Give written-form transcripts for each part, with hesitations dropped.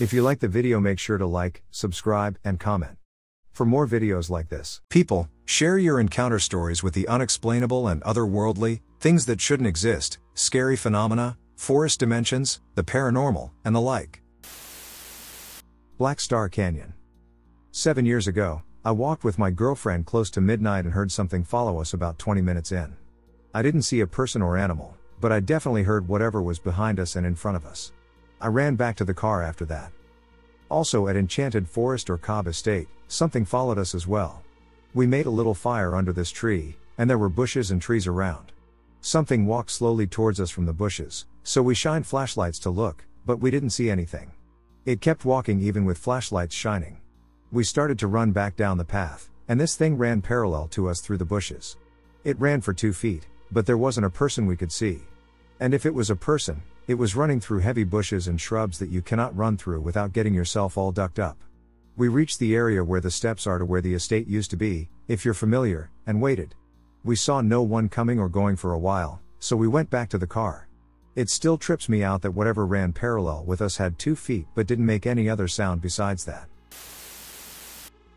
If you like the video, make sure to like, subscribe, and comment for more videos like this. People, share your encounter stories with the unexplainable and otherworldly, things that shouldn't exist, scary phenomena, forest dimensions, the paranormal, and the like. Black Star Canyon. 7 years ago, I walked with my girlfriend close to midnight and heard something follow us about 20 minutes in. I didn't see a person or animal, but I definitely heard whatever was behind us and in front of us. I ran back to the car after that. Also at Enchanted Forest or Cobb Estate, something followed us as well. We made a little fire under this tree, and there were bushes and trees around. Something walked slowly towards us from the bushes, so we shined flashlights to look, but we didn't see anything. It kept walking even with flashlights shining. We started to run back down the path, and this thing ran parallel to us through the bushes. It ran for 2 feet, but there wasn't a person we could see. And if it was a person, it was running through heavy bushes and shrubs that you cannot run through without getting yourself all ducked up. We reached the area where the steps are to where the estate used to be, if you're familiar, and waited. We saw no one coming or going for a while, so we went back to the car. It still trips me out that whatever ran parallel with us had 2 feet but didn't make any other sound besides that.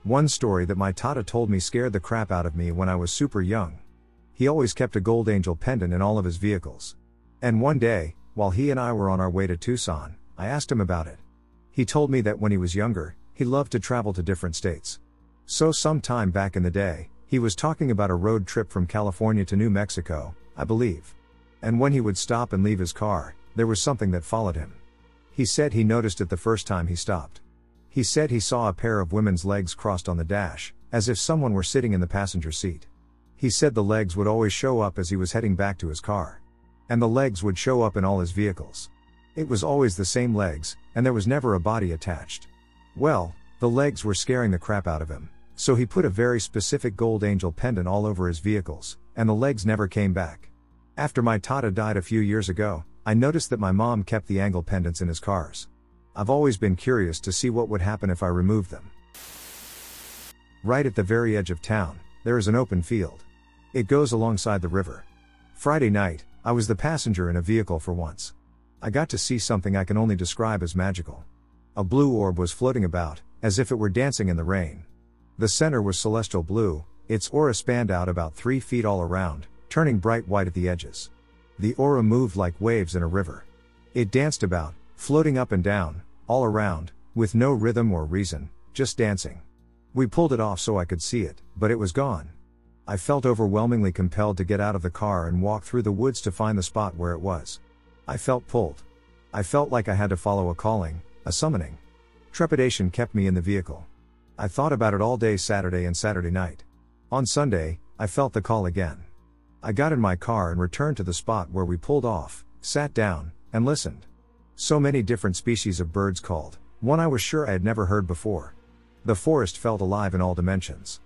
One story that my tata told me scared the crap out of me when I was super young. He always kept a gold angel pendant in all of his vehicles. And one day, while he and I were on our way to Tucson, I asked him about it. He told me that when he was younger, he loved to travel to different states. So some time back in the day, he was talking about a road trip from California to New Mexico, I believe. And when he would stop and leave his car, there was something that followed him. He said he noticed it the first time he stopped. He said he saw a pair of women's legs crossed on the dash, as if someone were sitting in the passenger seat. He said the legs would always show up as he was heading back to his car. And the legs would show up in all his vehicles. It was always the same legs, and there was never a body attached. Well, the legs were scaring the crap out of him, so he put a very specific gold angel pendant all over his vehicles, and the legs never came back. After my tata died a few years ago, I noticed that my mom kept the angle pendants in his cars. I've always been curious to see what would happen if I removed them. Right at the very edge of town, there is an open field. It goes alongside the river. Friday night, I was the passenger in a vehicle for once. I got to see something I can only describe as magical. A blue orb was floating about, as if it were dancing in the rain. The center was celestial blue, its aura spanned out about 3 feet all around, turning bright white at the edges. The aura moved like waves in a river. It danced about, floating up and down, all around, with no rhythm or reason, just dancing. We pulled it off so I could see it, but it was gone. I felt overwhelmingly compelled to get out of the car and walk through the woods to find the spot where it was. I felt pulled. I felt like I had to follow a calling, a summoning. Trepidation kept me in the vehicle. I thought about it all day Saturday and Saturday night. On Sunday, I felt the call again. I got in my car and returned to the spot where we pulled off, sat down, and listened. So many different species of birds called, one I was sure I had never heard before. The forest felt alive in all dimensions.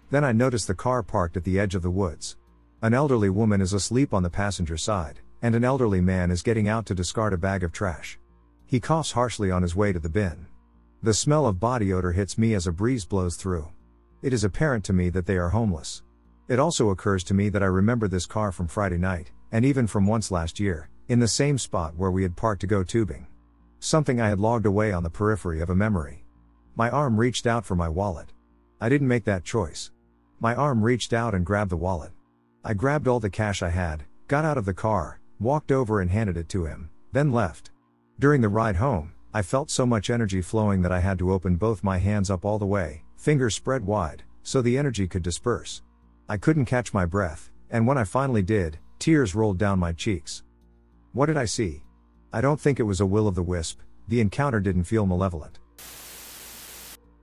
Then I noticed the car parked at the edge of the woods. An elderly woman is asleep on the passenger side, and an elderly man is getting out to discard a bag of trash. He coughs harshly on his way to the bin. The smell of body odor hits me as a breeze blows through. It is apparent to me that they are homeless. It also occurs to me that I remember this car from Friday night, and even from once last year, in the same spot where we had parked to go tubing. Something I had logged away on the periphery of a memory. My arm reached out for my wallet. I didn't make that choice. My arm reached out and grabbed the wallet. I grabbed all the cash I had, got out of the car, walked over and handed it to him, then left. During the ride home, I felt so much energy flowing that I had to open both my hands up all the way, fingers spread wide, so the energy could disperse. I couldn't catch my breath, and when I finally did, tears rolled down my cheeks. What did I see? I don't think it was a will-o'-the-wisp. The encounter didn't feel malevolent.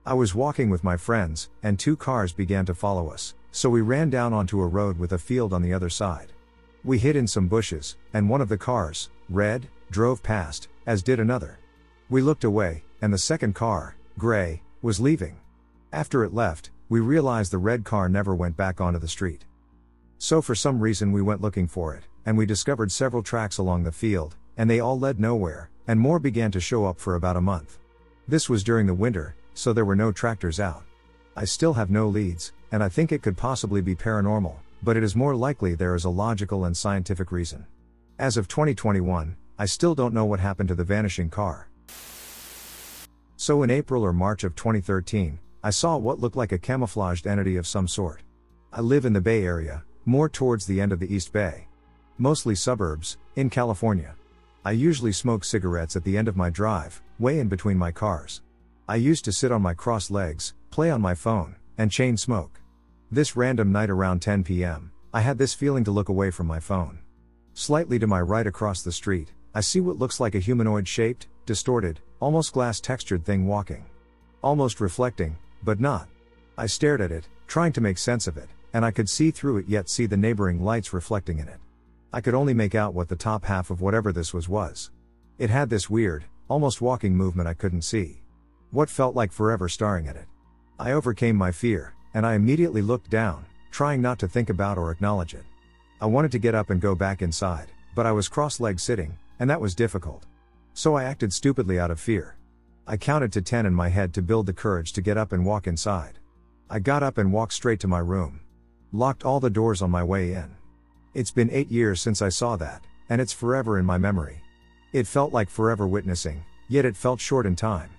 I was walking with my friends, and 2 cars began to follow us, so we ran down onto a road with a field on the other side. We hid in some bushes, and one of the cars, red, drove past, as did another. We looked away, and the second car, gray, was leaving. After it left, we realized the red car never went back onto the street. So for some reason we went looking for it, and we discovered several tracks along the field, and they all led nowhere, and more began to show up for about a month. This was during the winter, so there were no tractors out. I still have no leads, and I think it could possibly be paranormal, but it is more likely there is a logical and scientific reason. As of 2021, I still don't know what happened to the vanishing car. So in April or March of 2013, I saw what looked like a camouflaged entity of some sort. I live in the Bay Area, more towards the end of the East Bay. Mostly suburbs, in California. I usually smoke cigarettes at the end of my drive, way in between my cars. I used to sit on my crossed legs, play on my phone, and chain smoke. This random night around 10 p.m., I had this feeling to look away from my phone. Slightly to my right across the street, I see what looks like a humanoid-shaped, distorted, almost glass-textured thing walking. Almost reflecting, but not. I stared at it, trying to make sense of it, and I could see through it yet see the neighboring lights reflecting in it. I could only make out what the top half of whatever this was. It had this weird, almost walking movement I couldn't see. What felt like forever staring at it. I overcame my fear, and I immediately looked down, trying not to think about or acknowledge it. I wanted to get up and go back inside, but I was cross-legged sitting, and that was difficult. So I acted stupidly out of fear. I counted to 10 in my head to build the courage to get up and walk inside. I got up and walked straight to my room. Locked all the doors on my way in. It's been 8 years since I saw that, and it's forever in my memory. It felt like forever witnessing, yet it felt short in time.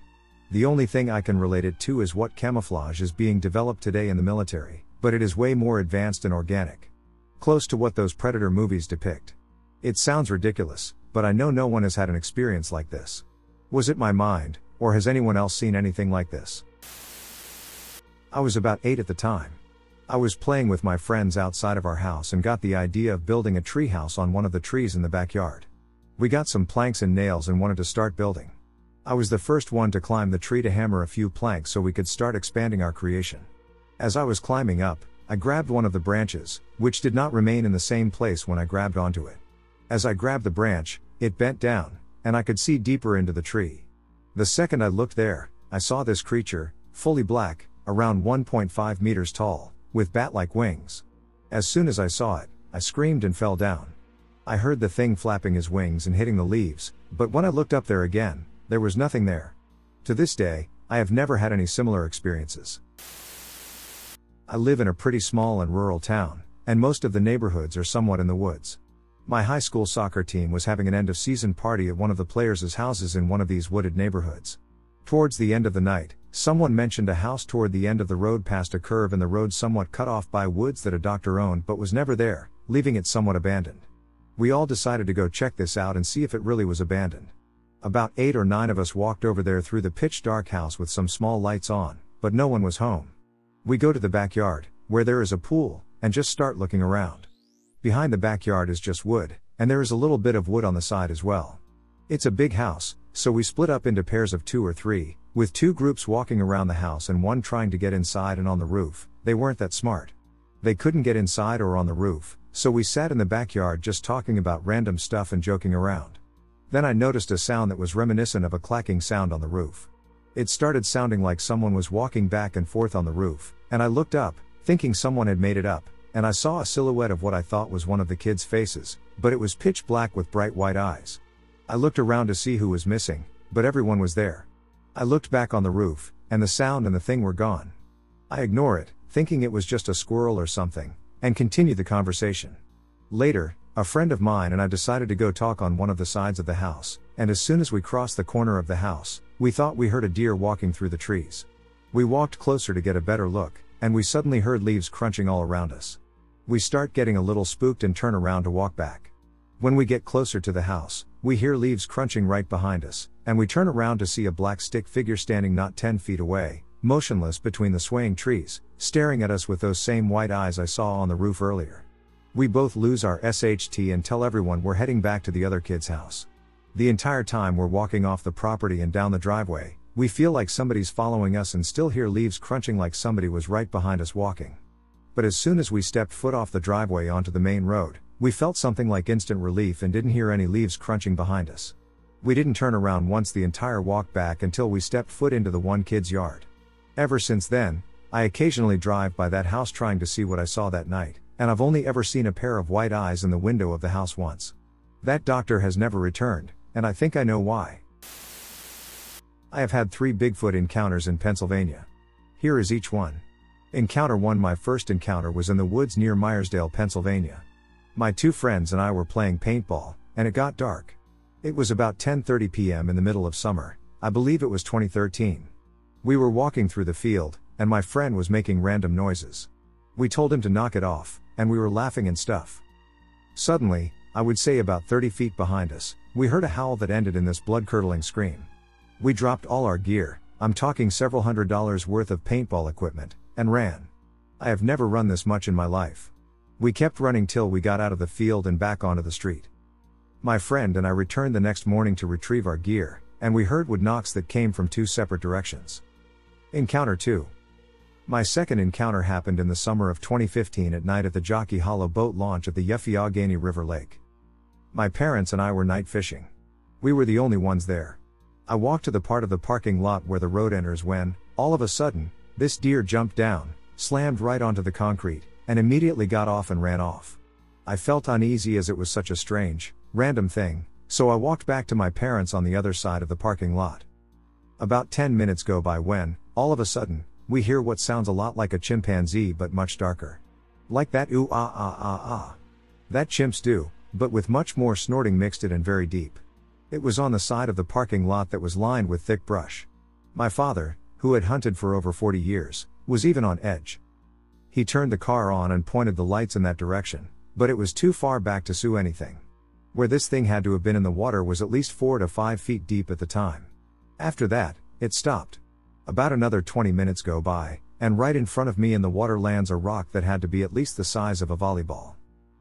The only thing I can relate it to is what camouflage is being developed today in the military, but it is way more advanced and organic. Close to what those Predator movies depict. It sounds ridiculous, but I know no one has had an experience like this. Was it my mind, or has anyone else seen anything like this? I was about 8 at the time. I was playing with my friends outside of our house and got the idea of building a tree house on one of the trees in the backyard. We got some planks and nails and wanted to start building. I was the first one to climb the tree to hammer a few planks so we could start expanding our creation. As I was climbing up, I grabbed one of the branches, which did not remain in the same place when I grabbed onto it. As I grabbed the branch, it bent down, and I could see deeper into the tree. The second I looked there, I saw this creature, fully black, around 1.5 meters tall, with bat-like wings. As soon as I saw it, I screamed and fell down. I heard the thing flapping his wings and hitting the leaves, but when I looked up there again, there was nothing there. To this day, I have never had any similar experiences. I live in a pretty small and rural town, and most of the neighborhoods are somewhat in the woods. My high school soccer team was having an end-of-season party at one of the players' houses in one of these wooded neighborhoods. Towards the end of the night, someone mentioned a house toward the end of the road past a curve in the road somewhat cut off by woods that a doctor owned but was never there, leaving it somewhat abandoned. We all decided to go check this out and see if it really was abandoned. About 8 or 9 of us walked over there through the pitch-dark house with some small lights on, but no one was home. We go to the backyard, where there is a pool, and just start looking around. Behind the backyard is just wood, and there is a little bit of wood on the side as well. It's a big house, so we split up into pairs of 2 or 3, with 2 groups walking around the house and one trying to get inside and on the roof. They weren't that smart. They couldn't get inside or on the roof, so we sat in the backyard just talking about random stuff and joking around. Then I noticed a sound that was reminiscent of a clacking sound on the roof. It started sounding like someone was walking back and forth on the roof, and I looked up, thinking someone had made it up, and I saw a silhouette of what I thought was one of the kids' faces, but it was pitch black with bright white eyes. I looked around to see who was missing, but everyone was there. I looked back on the roof, and the sound and the thing were gone. I ignore it, thinking it was just a squirrel or something, and continue the conversation. Later, a friend of mine and I decided to go talk on one of the sides of the house, and as soon as we crossed the corner of the house, we thought we heard a deer walking through the trees. We walked closer to get a better look, and we suddenly heard leaves crunching all around us. We start getting a little spooked and turn around to walk back. When we get closer to the house, we hear leaves crunching right behind us, and we turn around to see a black stick figure standing not 10 feet away, motionless between the swaying trees, staring at us with those same white eyes I saw on the roof earlier. We both lose our SHT and tell everyone we're heading back to the other kid's house. The entire time we're walking off the property and down the driveway, we feel like somebody's following us and still hear leaves crunching like somebody was right behind us walking. But as soon as we stepped foot off the driveway onto the main road, we felt something like instant relief and didn't hear any leaves crunching behind us. We didn't turn around once the entire walk back until we stepped foot into the one kid's yard. Ever since then, I occasionally drive by that house trying to see what I saw that night, and I've only ever seen a pair of white eyes in the window of the house once. That doctor has never returned, and I think I know why. I have had 3 Bigfoot encounters in Pennsylvania. Here is each one. Encounter 1. My first encounter was in the woods near Myersdale, Pennsylvania. My 2 friends and I were playing paintball, and it got dark. It was about 10:30 p.m. in the middle of summer. I believe it was 2013. We were walking through the field, and my friend was making random noises. We told him to knock it off, and we were laughing and stuff. Suddenly, I would say about 30 feet behind us, we heard a howl that ended in this blood-curdling scream. We dropped all our gear, I'm talking several $100s worth of paintball equipment, and ran. I have never run this much in my life. We kept running till we got out of the field and back onto the street. My friend and I returned the next morning to retrieve our gear, and we heard wood knocks that came from 2 separate directions. Encounter 2. My second encounter happened in the summer of 2015 at night at the Jockey Hollow boat launch at the Youghiogheny River Lake. My parents and I were night fishing. We were the only ones there. I walked to the part of the parking lot where the road enters when, all of a sudden, this deer jumped down, slammed right onto the concrete, and immediately got off and ran off. I felt uneasy as it was such a strange, random thing, so I walked back to my parents on the other side of the parking lot. About 10 minutes go by when, all of a sudden, we hear what sounds a lot like a chimpanzee but much darker. Like that ooh ah ah ah ah. That chimps do, but with much more snorting mixed in and very deep. It was on the side of the parking lot that was lined with thick brush. My father, who had hunted for over 40 years, was even on edge. He turned the car on and pointed the lights in that direction, but it was too far back to see anything. Where this thing had to have been in the water was at least 4 to 5 feet deep at the time. After that, it stopped. About another 20 minutes go by, and right in front of me in the water lands a rock that had to be at least the size of a volleyball.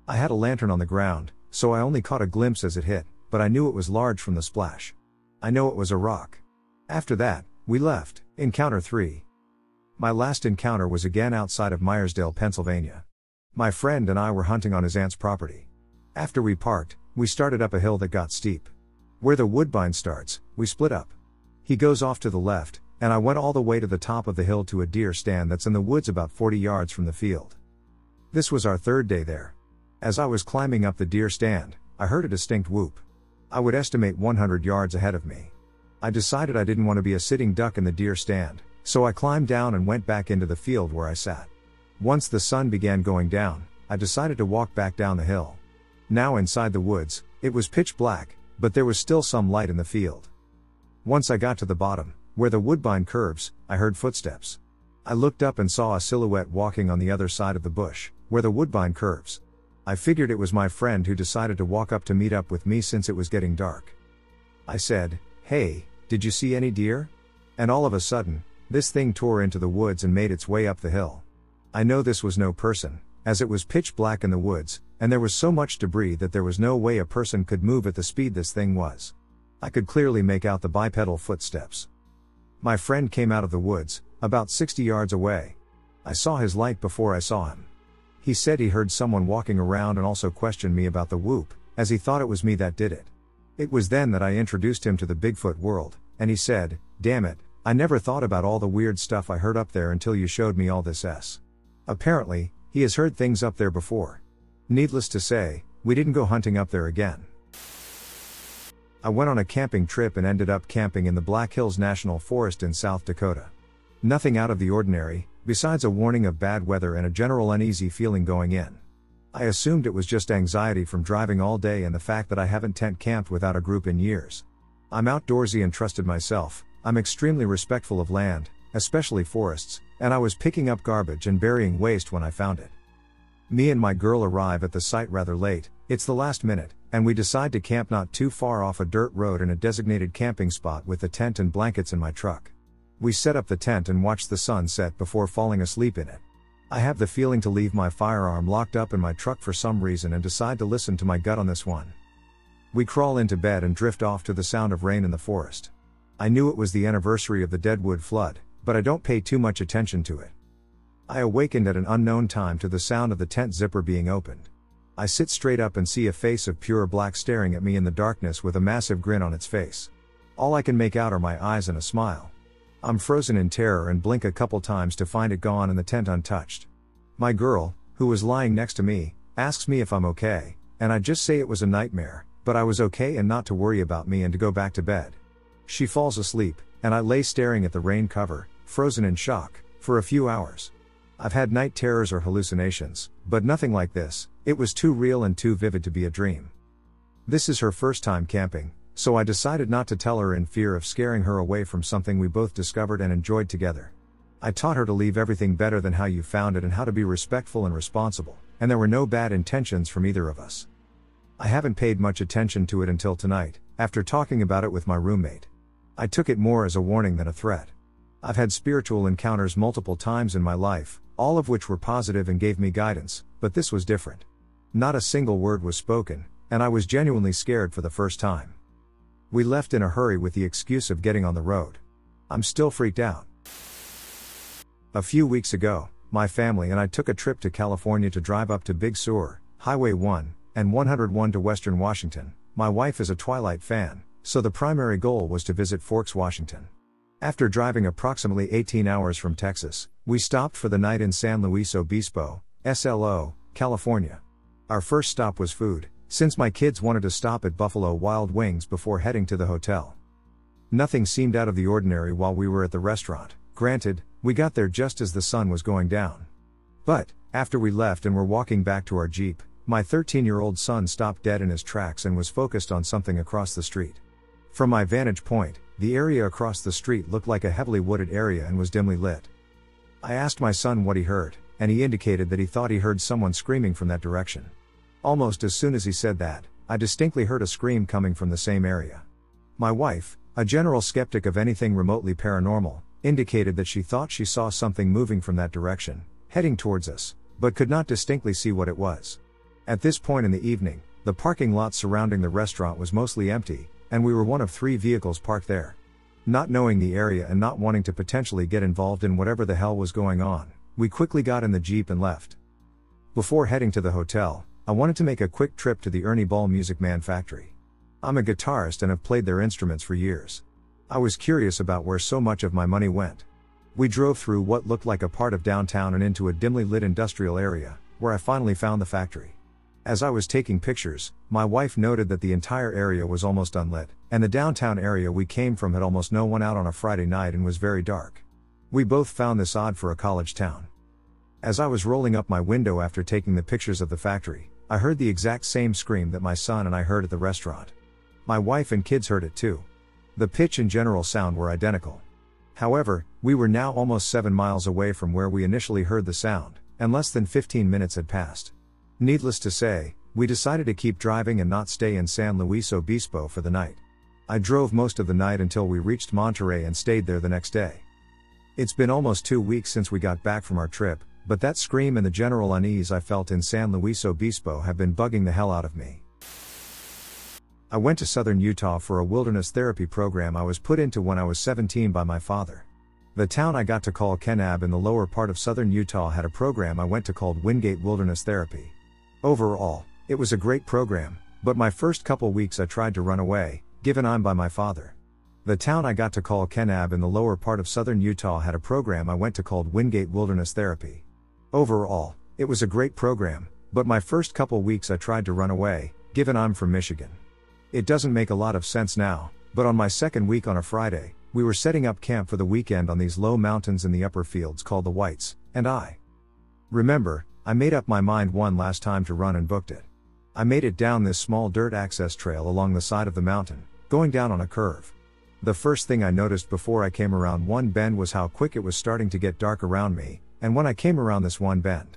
I had a lantern on the ground, so I only caught a glimpse as it hit, but I knew it was large from the splash. I know it was a rock. After that, we left. Encounter 3. My last encounter was again outside of Myersdale, Pennsylvania. My friend and I were hunting on his aunt's property. After we parked, we started up a hill that got steep. Where the woodbine starts, we split up. He goes off to the left, and I went all the way to the top of the hill to a deer stand that's in the woods about 40 yards from the field. This was our 3rd day there. As I was climbing up the deer stand, I heard a distinct whoop. I would estimate 100 yards ahead of me. I decided I didn't want to be a sitting duck in the deer stand, so I climbed down and went back into the field where I sat. Once the sun began going down, I decided to walk back down the hill. Now inside the woods, it was pitch black, but there was still some light in the field. Once I got to the bottom, where the woodbine curves, I heard footsteps. I looked up and saw a silhouette walking on the other side of the bush, where the woodbine curves. I figured it was my friend who decided to walk up to meet up with me since it was getting dark. I said, "Hey, did you see any deer?" And all of a sudden, this thing tore into the woods and made its way up the hill. I know this was no person, as it was pitch black in the woods, and there was so much debris that there was no way a person could move at the speed this thing was. I could clearly make out the bipedal footsteps. My friend came out of the woods, about 60 yards away. I saw his light before I saw him. He said he heard someone walking around and also questioned me about the whoop, as he thought it was me that did it. It was then that I introduced him to the Bigfoot world, and he said, "Damn it, I never thought about all the weird stuff I heard up there until you showed me all this s." Apparently, he has heard things up there before. Needless to say, we didn't go hunting up there again. I went on a camping trip and ended up camping in the Black Hills National Forest in South Dakota. Nothing out of the ordinary, besides a warning of bad weather and a general uneasy feeling going in. I assumed it was just anxiety from driving all day and the fact that I haven't tent camped without a group in years. I'm outdoorsy and trusted myself, I'm extremely respectful of land, especially forests, and I was picking up garbage and burying waste when I found it. Me and my girl arrive at the site rather late, it's the last minute, and we decide to camp not too far off a dirt road in a designated camping spot with the tent and blankets in my truck. We set up the tent and watch the sun set before falling asleep in it. I have the feeling to leave my firearm locked up in my truck for some reason and decide to listen to my gut on this one. We crawl into bed and drift off to the sound of rain in the forest. I knew it was the anniversary of the Deadwood flood, but I don't pay too much attention to it. I awakened at an unknown time to the sound of the tent zipper being opened. I sit straight up and see a face of pure black staring at me in the darkness with a massive grin on its face. All I can make out are my eyes and a smile. I'm frozen in terror and blink a couple times to find it gone and the tent untouched. My girl, who was lying next to me, asks me if I'm okay, and I just say it was a nightmare, but I was okay and not to worry about me and to go back to bed. She falls asleep, and I lay staring at the rain cover, frozen in shock, for a few hours. I've had night terrors or hallucinations, but nothing like this. It was too real and too vivid to be a dream. This is her first time camping, so I decided not to tell her in fear of scaring her away from something we both discovered and enjoyed together. I taught her to leave everything better than how you found it and how to be respectful and responsible, and there were no bad intentions from either of us. I haven't paid much attention to it until tonight, after talking about it with my roommate. I took it more as a warning than a threat. I've had spiritual encounters multiple times in my life, all of which were positive and gave me guidance, but this was different. Not a single word was spoken, and I was genuinely scared for the first time. We left in a hurry with the excuse of getting on the road. I'm still freaked out. A few weeks ago, my family and I took a trip to California to drive up to Big Sur, Highway 1, and 101 to Western Washington. My wife is a Twilight fan, so the primary goal was to visit Forks, Washington. After driving approximately 18 hours from Texas, we stopped for the night in San Luis Obispo, SLO, California. Our first stop was food, since my kids wanted to stop at Buffalo Wild Wings before heading to the hotel. Nothing seemed out of the ordinary while we were at the restaurant. Granted, we got there just as the sun was going down. But, after we left and were walking back to our Jeep, my 13-year-old son stopped dead in his tracks and was focused on something across the street. From my vantage point, the area across the street looked like a heavily wooded area and was dimly lit. I asked my son what he heard, and he indicated that he thought he heard someone screaming from that direction. Almost as soon as he said that, I distinctly heard a scream coming from the same area. My wife, a general skeptic of anything remotely paranormal, indicated that she thought she saw something moving from that direction, heading towards us, but could not distinctly see what it was. At this point in the evening, the parking lot surrounding the restaurant was mostly empty, and we were one of 3 vehicles parked there. Not knowing the area and not wanting to potentially get involved in whatever the hell was going on, we quickly got in the Jeep and left. Before heading to the hotel, I wanted to make a quick trip to the Ernie Ball Music Man factory. I'm a guitarist and have played their instruments for years. I was curious about where so much of my money went. We drove through what looked like a part of downtown and into a dimly lit industrial area, where I finally found the factory. As I was taking pictures, my wife noted that the entire area was almost unlit, and the downtown area we came from had almost no one out on a Friday night and was very dark. We both found this odd for a college town. As I was rolling up my window after taking the pictures of the factory, I heard the exact same scream that my son and I heard at the restaurant. My wife and kids heard it too. The pitch and general sound were identical. However, we were now almost 7 miles away from where we initially heard the sound, and less than 15 minutes had passed. Needless to say, we decided to keep driving and not stay in San Luis Obispo for the night. I drove most of the night until we reached Monterey and stayed there the next day. It's been almost 2 weeks since we got back from our trip, but that scream and the general unease I felt in San Luis Obispo have been bugging the hell out of me. I went to southern Utah for a wilderness therapy program I was put into when I was 17 by my father. The town I got to call Kenab in the lower part of southern Utah had a program I went to called Wingate Wilderness Therapy. Overall, it was a great program, but my first couple weeks I tried to run away, given I'm by my father. The town I got to call Kenab in the lower part of southern Utah had a program I went to called Wingate Wilderness Therapy. Overall, it was a great program, but my first couple weeks I tried to run away, given I'm from Michigan. It doesn't make a lot of sense now, but on my second week on a Friday, we were setting up camp for the weekend on these low mountains in the upper fields called the Whites, and I remember, I made up my mind one last time to run and booked it. I made it down this small dirt access trail along the side of the mountain, going down on a curve. The first thing I noticed before I came around one bend was how quick it was starting to get dark around me, and when I came around this one bend,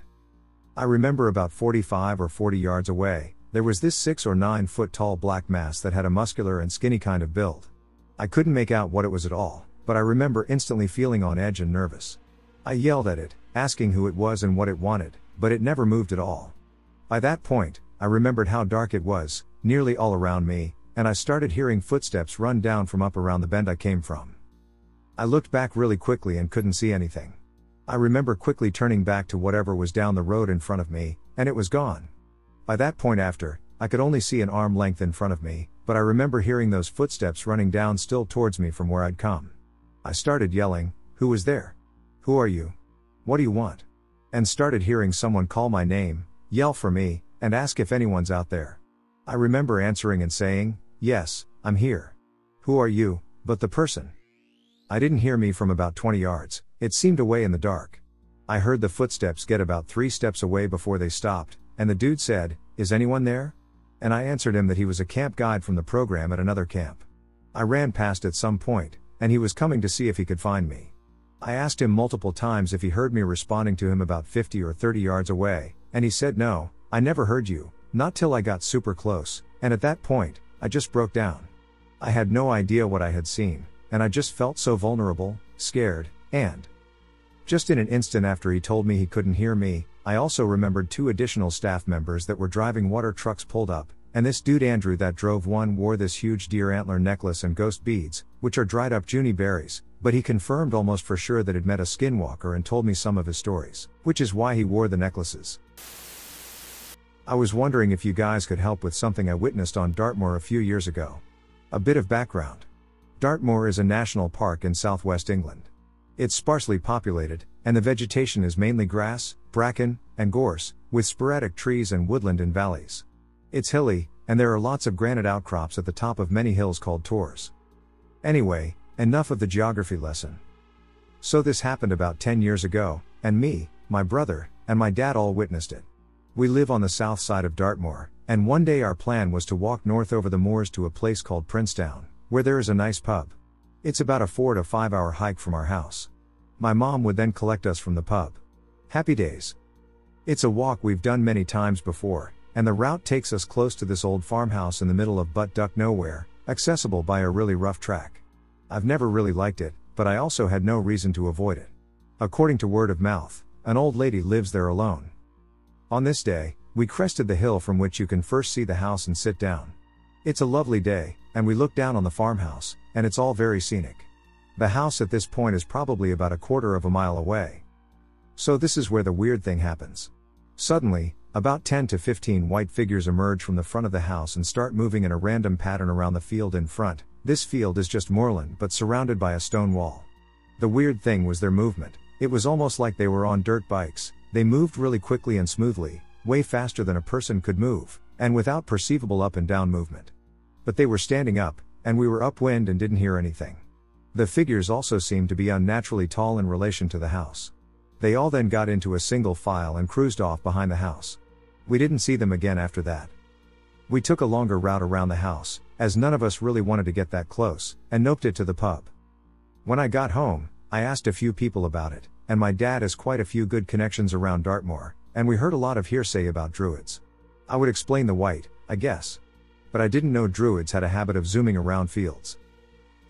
I remember about 45 or 40 yards away, there was this 6 or 9 foot tall black mass that had a muscular and skinny kind of build. I couldn't make out what it was at all, but I remember instantly feeling on edge and nervous. I yelled at it, asking who it was and what it wanted, but it never moved at all. By that point, I remembered how dark it was, nearly all around me, and I started hearing footsteps run down from up around the bend I came from. I looked back really quickly and couldn't see anything. I remember quickly turning back to whatever was down the road in front of me, and it was gone. By that point after, I could only see an arm length in front of me, but I remember hearing those footsteps running down still towards me from where I'd come. I started yelling, "Who was there? Who are you? What do you want?" And started hearing someone call my name, yell for me, and ask if anyone's out there. I remember answering and saying, "Yes, I'm here. Who are you?" But the person I didn't hear me from about 20 yards, it seemed away in the dark. I heard the footsteps get about 3 steps away before they stopped, and the dude said, "Is anyone there?" And I answered him that he was a camp guide from the program at another camp. I ran past at some point, and he was coming to see if he could find me. I asked him multiple times if he heard me responding to him about 50 or 30 yards away, and he said no, I never heard you, not till I got super close, and at that point, I just broke down. I had no idea what I had seen, and I just felt so vulnerable, scared, and just in an instant after he told me he couldn't hear me, I also remembered 2 additional staff members that were driving water trucks pulled up, and this dude Andrew that drove one wore this huge deer antler necklace and ghost beads, which are dried up Junie berries, but he confirmed almost for sure that he'd met a skinwalker and told me some of his stories, which is why he wore the necklaces. I was wondering if you guys could help with something I witnessed on Dartmoor a few years ago. A bit of background. Dartmoor is a national park in southwest England. It's sparsely populated, and the vegetation is mainly grass, bracken, and gorse, with sporadic trees and woodland in valleys. It's hilly, and there are lots of granite outcrops at the top of many hills called tors. Anyway, enough of the geography lesson. So this happened about 10 years ago, and me, my brother, and my dad all witnessed it. We live on the south side of Dartmoor, and one day our plan was to walk north over the moors to a place called Princetown, where there is a nice pub. It's about a 4 to 5 hour hike from our house. My mom would then collect us from the pub. Happy days. It's a walk we've done many times before, and the route takes us close to this old farmhouse in the middle of butt-duck nowhere, accessible by a really rough track. I've never really liked it, but I also had no reason to avoid it. According to word of mouth, an old lady lives there alone. On this day, we crested the hill from which you can first see the house and sit down. It's a lovely day, and we look down on the farmhouse, and it's all very scenic. The house at this point is probably about a quarter of a mile away. So this is where the weird thing happens. Suddenly, about 10 to 15 white figures emerge from the front of the house and start moving in a random pattern around the field in front. This field is just moorland but surrounded by a stone wall. The weird thing was their movement. It was almost like they were on dirt bikes. They moved really quickly and smoothly, way faster than a person could move, and without perceivable up and down movement. But they were standing up, and we were upwind and didn't hear anything. The figures also seemed to be unnaturally tall in relation to the house. They all then got into a single file and cruised off behind the house. We didn't see them again after that. We took a longer route around the house, as none of us really wanted to get that close, and noped it to the pub. When I got home, I asked a few people about it, and my dad has quite a few good connections around Dartmoor, and we heard a lot of hearsay about druids. I would explain the white, I guess. But I didn't know druids had a habit of zooming around fields.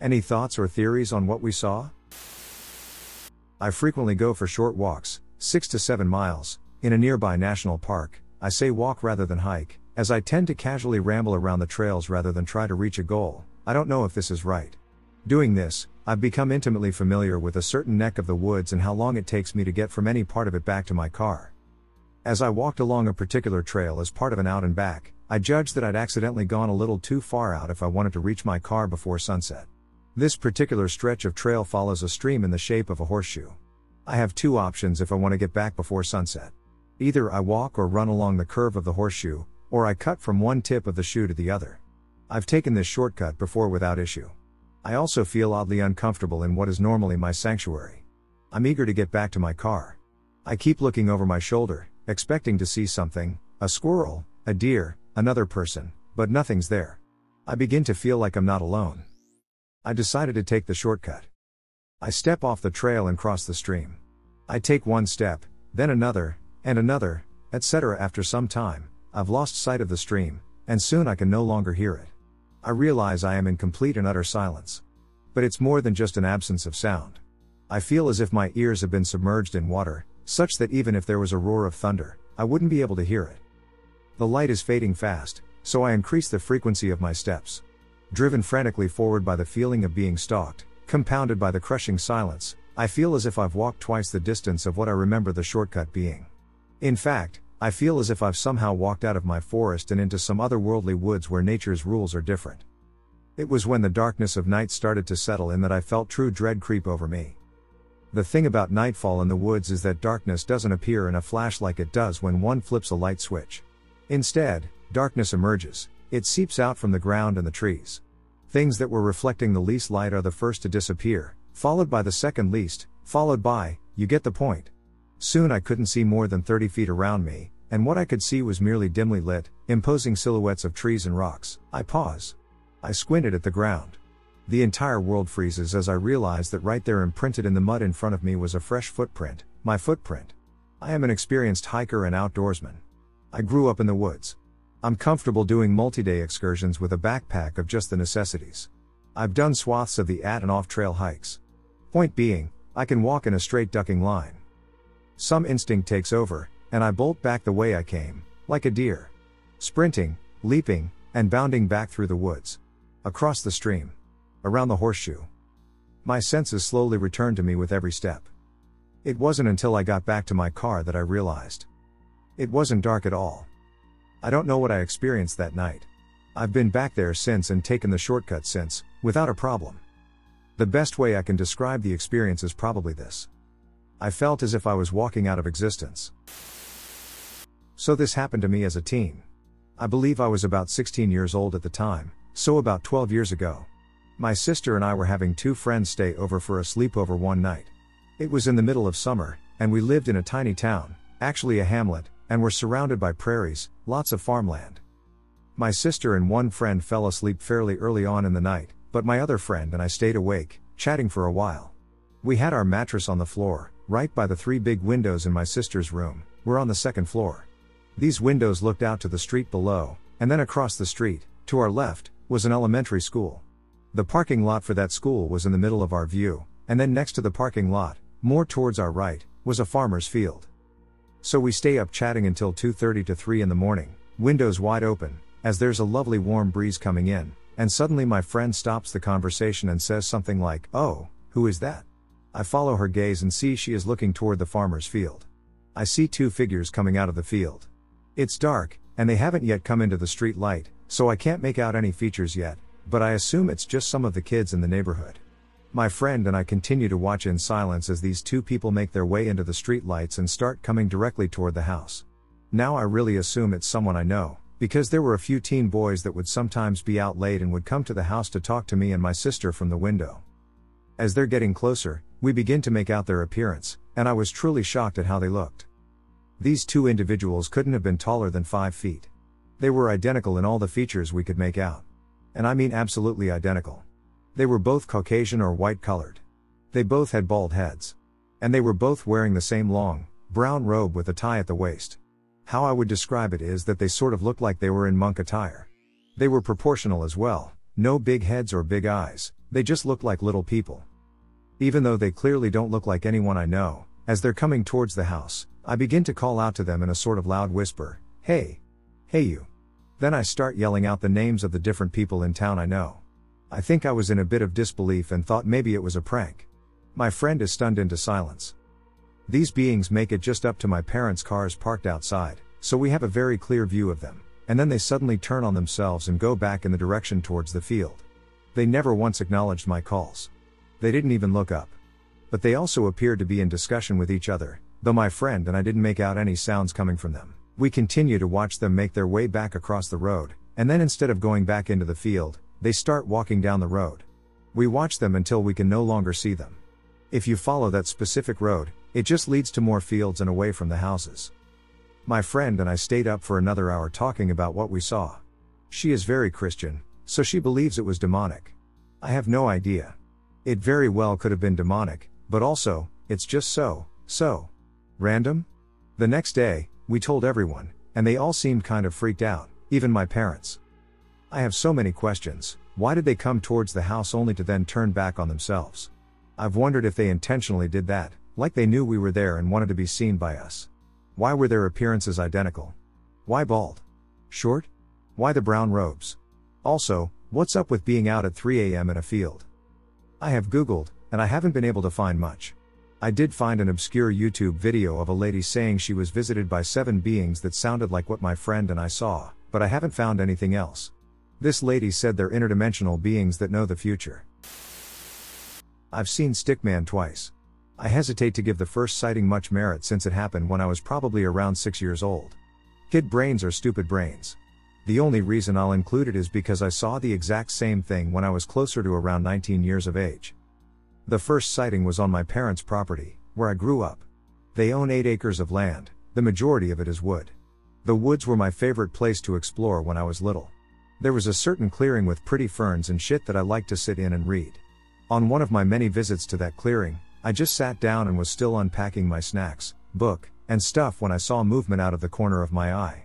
Any thoughts or theories on what we saw? I frequently go for short walks, 6 to 7 miles, in a nearby national park. I say walk rather than hike, as I tend to casually ramble around the trails rather than try to reach a goal. I don't know if this is right. Doing this, I've become intimately familiar with a certain neck of the woods and how long it takes me to get from any part of it back to my car. As I walked along a particular trail as part of an out and back, I judged that I'd accidentally gone a little too far out if I wanted to reach my car before sunset. This particular stretch of trail follows a stream in the shape of a horseshoe. I have 2 options if I want to get back before sunset. Either I walk or run along the curve of the horseshoe, or I cut from one tip of the shoe to the other. I've taken this shortcut before without issue. I also feel oddly uncomfortable in what is normally my sanctuary. I'm eager to get back to my car. I keep looking over my shoulder, expecting to see something, a squirrel, a deer, another person, but nothing's there. I begin to feel like I'm not alone. I decided to take the shortcut. I step off the trail and cross the stream. I take one step, then another, and another, etc. After some time, I've lost sight of the stream, and soon I can no longer hear it. I realize I am in complete and utter silence. But it's more than just an absence of sound. I feel as if my ears have been submerged in water, such that even if there was a roar of thunder, I wouldn't be able to hear it. The light is fading fast, so I increase the frequency of my steps. Driven frantically forward by the feeling of being stalked, compounded by the crushing silence, I feel as if I've walked twice the distance of what I remember the shortcut being. In fact, I feel as if I've somehow walked out of my forest and into some otherworldly woods where nature's rules are different. It was when the darkness of night started to settle in that I felt true dread creep over me. The thing about nightfall in the woods is that darkness doesn't appear in a flash like it does when one flips a light switch. Instead, darkness emerges. It seeps out from the ground and the trees. Things that were reflecting the least light are the first to disappear, followed by the second least, followed by, you get the point. Soon I couldn't see more than 30 feet around me, and what I could see was merely dimly lit, imposing silhouettes of trees and rocks. I pause. I squinted at the ground. The entire world freezes as I realize that right there imprinted in the mud in front of me was a fresh footprint, my footprint. I am an experienced hiker and outdoorsman. I grew up in the woods. I'm comfortable doing multi-day excursions with a backpack of just the necessities. I've done swaths of the at and off-trail hikes. Point being, I can walk in a straight ducking line. Some instinct takes over, and I bolt back the way I came, like a deer. Sprinting, leaping, and bounding back through the woods. Across the stream. Around the horseshoe. My senses slowly returned to me with every step. It wasn't until I got back to my car that I realized. It wasn't dark at all. I don't know what I experienced that night. I've been back there since and taken the shortcut since, without a problem. The best way I can describe the experience is probably this. I felt as if I was walking out of existence. So this happened to me as a teen. I believe I was about 16 years old at the time, so about 12 years ago. My sister and I were having two friends stay over for a sleepover one night. It was in the middle of summer, and we lived in a tiny town, actually a hamlet, and were surrounded by prairies, lots of farmland. My sister and one friend fell asleep fairly early on in the night, but my other friend and I stayed awake, chatting for a while. We had our mattress on the floor, right by the three big windows in my sister's room. We're on the second floor. These windows looked out to the street below, and then across the street, to our left, was an elementary school. The parking lot for that school was in the middle of our view, and then next to the parking lot, more towards our right, was a farmer's field. So we stay up chatting until 2:30 to 3 in the morning, windows wide open, as there's a lovely warm breeze coming in, and suddenly my friend stops the conversation and says something like, "Oh, who is that?" I follow her gaze and see she is looking toward the farmer's field. I see two figures coming out of the field. It's dark, and they haven't yet come into the street light, so I can't make out any features yet, but I assume it's just some of the kids in the neighborhood. My friend and I continue to watch in silence as these two people make their way into the street lights and start coming directly toward the house. Now I really assume it's someone I know, because there were a few teen boys that would sometimes be out late and would come to the house to talk to me and my sister from the window. As they're getting closer, we begin to make out their appearance, and I was truly shocked at how they looked. These two individuals couldn't have been taller than 5 feet. They were identical in all the features we could make out. And I mean absolutely identical. They were both Caucasian or white colored. They both had bald heads. And they were both wearing the same long, brown robe with a tie at the waist. How I would describe it is that they sort of looked like they were in monk attire. They were proportional as well, no big heads or big eyes, they just looked like little people. Even though they clearly don't look like anyone I know, as they're coming towards the house, I begin to call out to them in a sort of loud whisper, "Hey! Hey you!" Then I start yelling out the names of the different people in town I know. I think I was in a bit of disbelief and thought maybe it was a prank. My friend is stunned into silence. These beings make it just up to my parents' cars parked outside, so we have a very clear view of them, and then they suddenly turn on themselves and go back in the direction towards the field. They never once acknowledged my calls. They didn't even look up. But they also appeared to be in discussion with each other, though my friend and I didn't make out any sounds coming from them. We continue to watch them make their way back across the road, and then instead of going back into the field, they start walking down the road. We watch them until we can no longer see them. If you follow that specific road, it just leads to more fields and away from the houses. My friend and I stayed up for another hour talking about what we saw. She is very Christian, so she believes it was demonic. I have no idea. It very well could have been demonic, but also, it's just so random. The next day, we told everyone, and they all seemed kind of freaked out, even my parents. I have so many questions. Why did they come towards the house only to then turn back on themselves? I've wondered if they intentionally did that, like they knew we were there and wanted to be seen by us. Why were their appearances identical? Why bald? Short? Why the brown robes? Also, what's up with being out at 3 a.m. in a field? I have Googled, and I haven't been able to find much. I did find an obscure YouTube video of a lady saying she was visited by 7 beings that sounded like what my friend and I saw, but I haven't found anything else. This lady said they're interdimensional beings that know the future. I've seen Stickman twice. I hesitate to give the first sighting much merit since it happened when I was probably around 6 years old. Kid brains are stupid brains. The only reason I'll include it is because I saw the exact same thing when I was closer to around 19 years of age. The first sighting was on my parents' property, where I grew up. They own 8 acres of land, the majority of it is wood. The woods were my favorite place to explore when I was little. There was a certain clearing with pretty ferns and shit that I liked to sit in and read. On one of my many visits to that clearing, I just sat down and was still unpacking my snacks, book, and stuff when I saw movement out of the corner of my eye.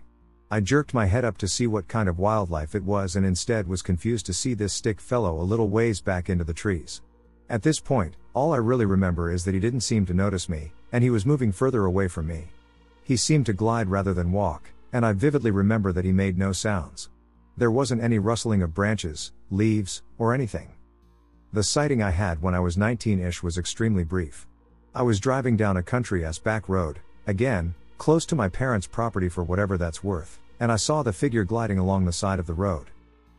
I jerked my head up to see what kind of wildlife it was and instead was confused to see this stick fellow a little ways back into the trees. At this point, all I really remember is that he didn't seem to notice me, and he was moving further away from me. He seemed to glide rather than walk, and I vividly remember that he made no sounds. There wasn't any rustling of branches, leaves, or anything. The sighting I had when I was 19-ish was extremely brief. I was driving down a country-ass back road, again, close to my parents' property for whatever that's worth, and I saw the figure gliding along the side of the road.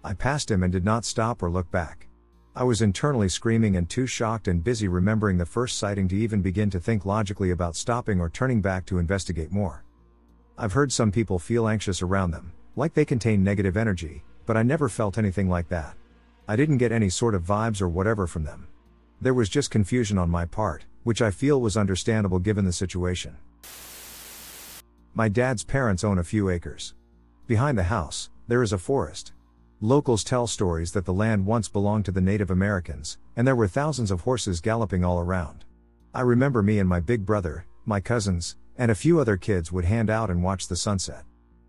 I passed him and did not stop or look back. I was internally screaming and too shocked and busy remembering the first sighting to even begin to think logically about stopping or turning back to investigate more. I've heard some people feel anxious around them, like they contain negative energy, but I never felt anything like that. I didn't get any sort of vibes or whatever from them. There was just confusion on my part, which I feel was understandable given the situation. My dad's parents own a few acres. Behind the house, there is a forest. Locals tell stories that the land once belonged to the Native Americans, and there were thousands of horses galloping all around. I remember me and my big brother, my cousins, and a few other kids would hand out and watch the sunset.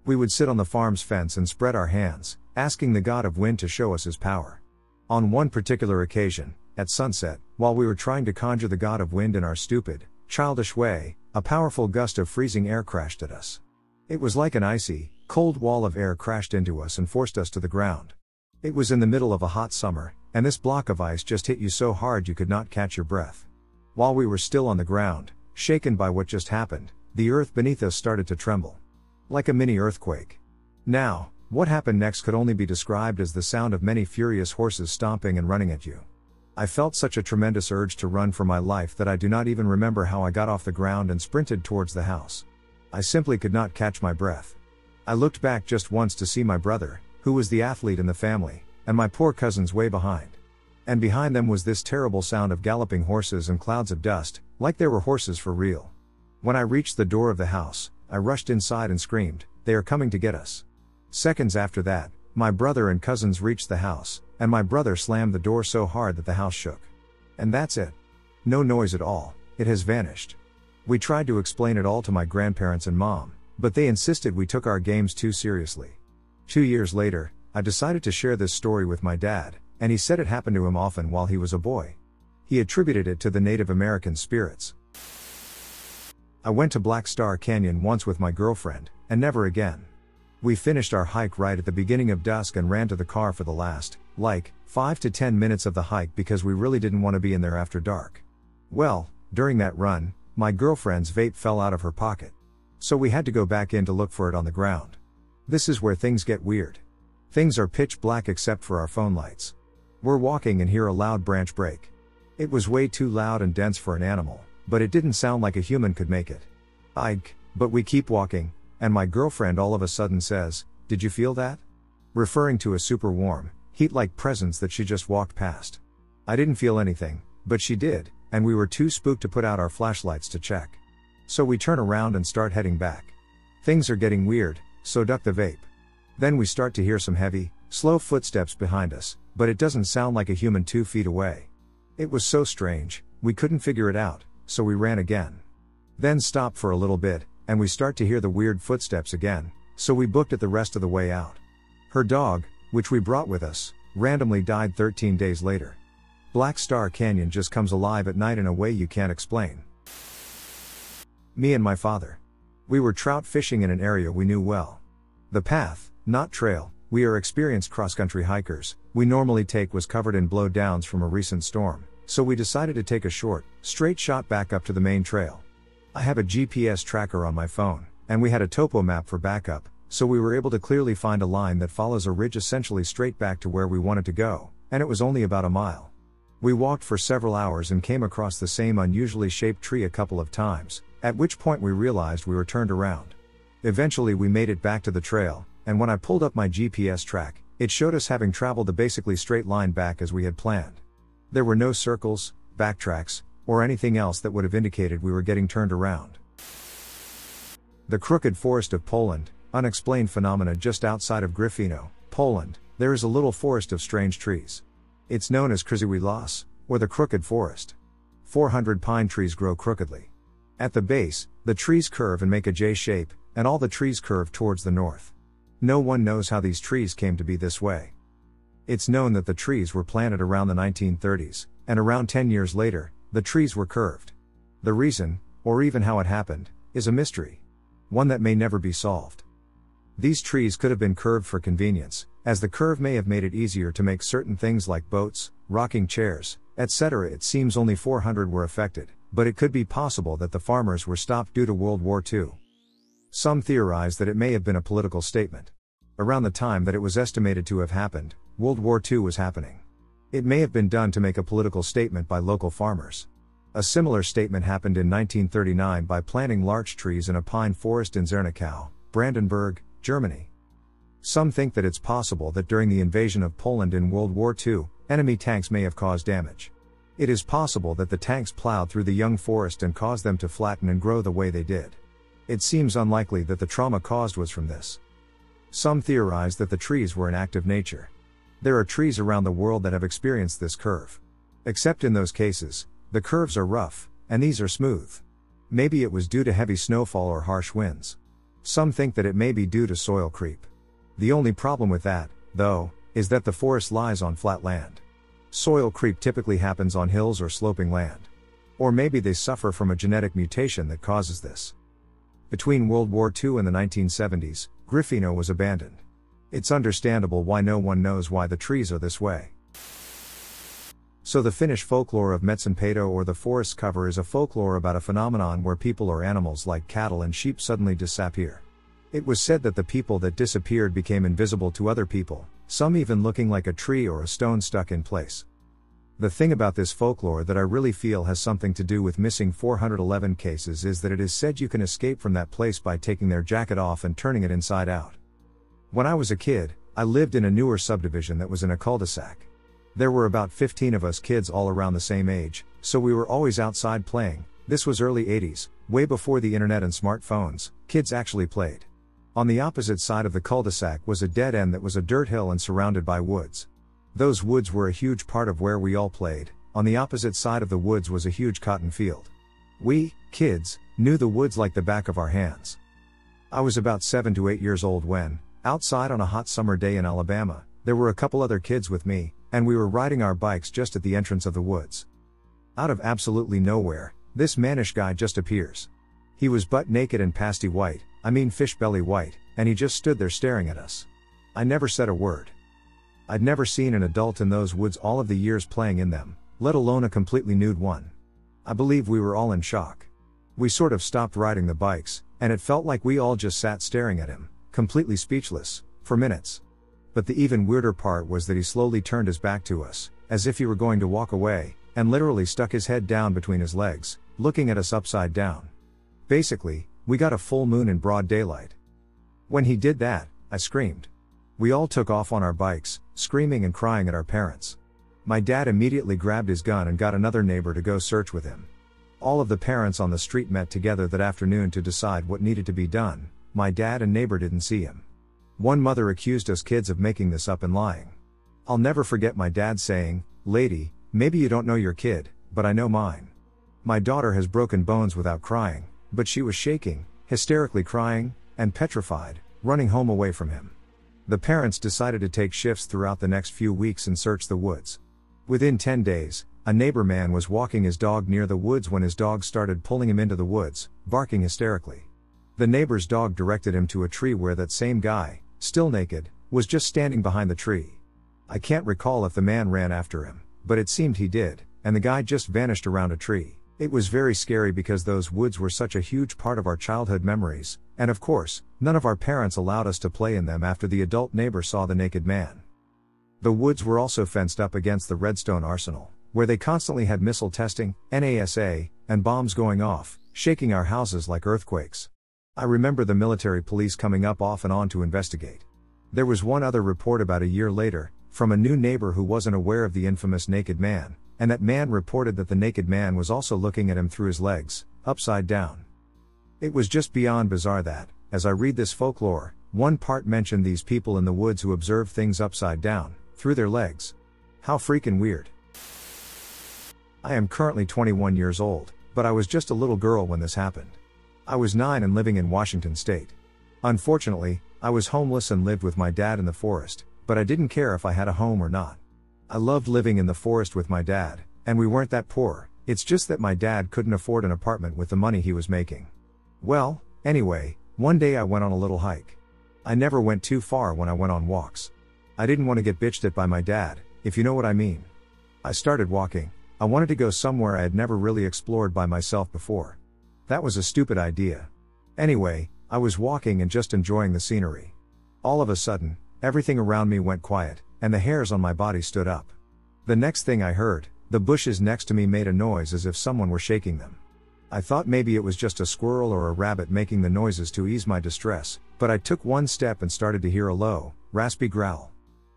We would sit on the farm's fence and spread our hands, asking the god of wind to show us his power. On one particular occasion, at sunset, while we were trying to conjure the god of wind in our stupid, childish way, a powerful gust of freezing air crashed at us. It was like an icy, cold wall of air crashed into us and forced us to the ground. It was in the middle of a hot summer, and this block of ice just hit you so hard you could not catch your breath. While we were still on the ground, shaken by what just happened, the earth beneath us started to tremble. Like a mini earthquake. Now, what happened next could only be described as the sound of many furious horses stomping and running at you. I felt such a tremendous urge to run for my life that I do not even remember how I got off the ground and sprinted towards the house. I simply could not catch my breath. I looked back just once to see my brother, who was the athlete in the family, and my poor cousins way behind. And behind them was this terrible sound of galloping horses and clouds of dust, like there were horses for real. When I reached the door of the house, I rushed inside and screamed, "They are coming to get us." Seconds after that, my brother and cousins reached the house, and my brother slammed the door so hard that the house shook. And that's it. No noise at all, it has vanished. We tried to explain it all to my grandparents and mom, but they insisted we took our games too seriously. 2 years later, I decided to share this story with my dad, and he said it happened to him often while he was a boy. He attributed it to the Native American spirits. I went to Black Star Canyon once with my girlfriend, and never again. We finished our hike right at the beginning of dusk and ran to the car for the last, 5 to 10 minutes of the hike because we really didn't want to be in there after dark. Well, during that run, my girlfriend's vape fell out of her pocket. So we had to go back in to look for it on the ground. This is where things get weird. Things are pitch black except for our phone lights. We're walking and hear a loud branch break. It was way too loud and dense for an animal, but it didn't sound like a human could make it. But we keep walking, and my girlfriend all of a sudden says, "Did you feel that?" Referring to a super warm, heat-like presence that she just walked past. I didn't feel anything, but she did, and we were too spooked to put out our flashlights to check. So we turn around and start heading back. Things are getting weird, so duck the vape. Then we start to hear some heavy, slow footsteps behind us, but it doesn't sound like a human 2 feet away. It was so strange, we couldn't figure it out, so we ran again. Then stopped for a little bit, and we start to hear the weird footsteps again, so we booked it the rest of the way out. Her dog, which we brought with us, randomly died 13 days later. Black Star Canyon just comes alive at night in a way you can't explain. Me and my father. We were trout fishing in an area we knew well. The path, not trail, we are experienced cross-country hikers, we normally take was covered in blowdowns from a recent storm, so we decided to take a short, straight shot back up to the main trail. I have a GPS tracker on my phone, and we had a topo map for backup, so we were able to clearly find a line that follows a ridge essentially straight back to where we wanted to go, and it was only about a mile. We walked for several hours and came across the same unusually shaped tree a couple of times, at which point we realized we were turned around. Eventually we made it back to the trail, and when I pulled up my GPS track, it showed us having traveled the basically straight line back as we had planned. There were no circles, backtracks, or anything else that would have indicated we were getting turned around. The Crooked Forest of Poland, Unexplained phenomena. Just outside of Gryfino, Poland, there is a little forest of strange trees. It's known as Krzywy Las, or the Crooked Forest. 400 pine trees grow crookedly. At the base, the trees curve and make a J shape, and all the trees curve towards the north. No one knows how these trees came to be this way. It's known that the trees were planted around the 1930s, and around 10 years later, the trees were curved. The reason, or even how it happened, is a mystery. One that may never be solved. These trees could have been curved for convenience, as the curve may have made it easier to make certain things like boats, rocking chairs, etc. It seems only 400 were affected, but it could be possible that the farmers were stopped due to World War II. Some theorize that it may have been a political statement. Around the time that it was estimated to have happened, World War II was happening. It may have been done to make a political statement by local farmers. A similar statement happened in 1939 by planting larch trees in a pine forest in Zernikow, Brandenburg, Germany. Some think that it's possible that during the invasion of Poland in World War II, enemy tanks may have caused damage. It is possible that the tanks plowed through the young forest and caused them to flatten and grow the way they did. It seems unlikely that the trauma caused was from this. Some theorize that the trees were an act of nature. There are trees around the world that have experienced this curve. Except in those cases, the curves are rough, and these are smooth. Maybe it was due to heavy snowfall or harsh winds. Some think that it may be due to soil creep. The only problem with that, though, is that the forest lies on flat land. Soil creep typically happens on hills or sloping land. Or maybe they suffer from a genetic mutation that causes this. Between World War II and the 1970s, Gryfino was abandoned. It's understandable why no one knows why the trees are this way. So the Finnish folklore of Metsäpeitto, or the forest cover, is a folklore about a phenomenon where people or animals like cattle and sheep suddenly disappear. It was said that the people that disappeared became invisible to other people, some even looking like a tree or a stone stuck in place. The thing about this folklore that I really feel has something to do with missing 411 cases is that it is said you can escape from that place by taking their jacket off and turning it inside out. When I was a kid, I lived in a newer subdivision that was in a cul-de-sac. There were about 15 of us kids all around the same age, so we were always outside playing. This was early 80s, way before the internet and smartphones. Kids actually played. On the opposite side of the cul-de-sac was a dead end that was a dirt hill and surrounded by woods. Those woods were a huge part of where we all played. On the opposite side of the woods was a huge cotton field. We, kids, knew the woods like the back of our hands. I was about 7 to 8 years old when, outside on a hot summer day in Alabama, there were a couple other kids with me, and we were riding our bikes just at the entrance of the woods. Out of absolutely nowhere, this mannish guy just appears. He was butt naked and pasty white, fish belly white, and he just stood there staring at us. I never said a word. I'd never seen an adult in those woods all of the years playing in them, let alone a completely nude one. I believe we were all in shock. We sort of stopped riding the bikes, and it felt like we all just sat staring at him, completely speechless, for minutes. But the even weirder part was that he slowly turned his back to us, as if he were going to walk away, and literally stuck his head down between his legs, looking at us upside down. Basically, we got a full moon in broad daylight. When he did that, I screamed. We all took off on our bikes, screaming and crying at our parents. My dad immediately grabbed his gun and got another neighbor to go search with him. All of the parents on the street met together that afternoon to decide what needed to be done. My dad and neighbor didn't see him. One mother accused us kids of making this up and lying. I'll never forget my dad saying, "Lady, maybe you don't know your kid, but I know mine. My daughter has broken bones without crying," but she was shaking, hysterically crying, and petrified, running home away from him. The parents decided to take shifts throughout the next few weeks and search the woods. Within 10 days, a neighbor man was walking his dog near the woods when his dog started pulling him into the woods, barking hysterically. The neighbor's dog directed him to a tree where that same guy, still naked, was just standing behind the tree. I can't recall if the man ran after him, but it seemed he did, and the guy just vanished around a tree. It was very scary because those woods were such a huge part of our childhood memories, and of course, none of our parents allowed us to play in them after the adult neighbor saw the naked man. The woods were also fenced up against the Redstone Arsenal, where they constantly had missile testing, NASA, and bombs going off, shaking our houses like earthquakes. I remember the military police coming up off and on to investigate. There was one other report about a year later, from a new neighbor who wasn't aware of the infamous naked man, and that man reported that the naked man was also looking at him through his legs, upside down. It was just beyond bizarre that, As I read this folklore, one part mentioned these people in the woods who observe things upside down, through their legs. How freaking weird. I am currently 21 years old, but I was just a little girl when this happened. I was 9 and living in Washington State. Unfortunately, I was homeless and lived with my dad in the forest, but I didn't care if I had a home or not. I loved living in the forest with my dad, and we weren't that poor, it's just that my dad couldn't afford an apartment with the money he was making. Well, anyway, one day I went on a little hike. I never went too far when I went on walks. I didn't want to get bitched at by my dad, if you know what I mean. I started walking. I wanted to go somewhere I had never really explored by myself before. That was a stupid idea. Anyway, I was walking and just enjoying the scenery. All of a sudden, everything around me went quiet, and the hairs on my body stood up. The next thing I heard, the bushes next to me made a noise as if someone were shaking them. I thought maybe it was just a squirrel or a rabbit making the noises to ease my distress, but I took one step and started to hear a low, raspy growl.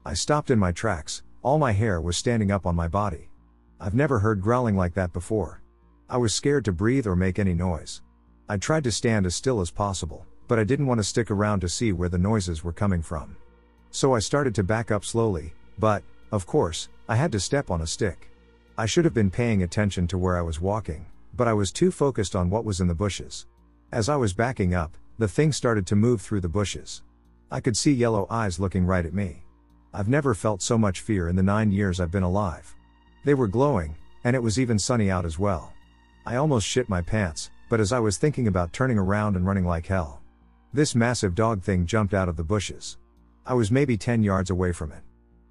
I stopped in my tracks, all my hair was standing up on my body. I've never heard growling like that before. I was scared to breathe or make any noise. I tried to stand as still as possible, but I didn't want to stick around to see where the noises were coming from. So I started to back up slowly, but, of course, I had to step on a stick. I should have been paying attention to where I was walking, but I was too focused on what was in the bushes. As I was backing up, the thing started to move through the bushes. I could see yellow eyes looking right at me. I've never felt so much fear in the 9 years I've been alive. They were glowing, and it was even sunny out as well. I almost shit my pants, but as I was thinking about turning around and running like hell, this massive dog thing jumped out of the bushes. I was maybe 10 yards away from it.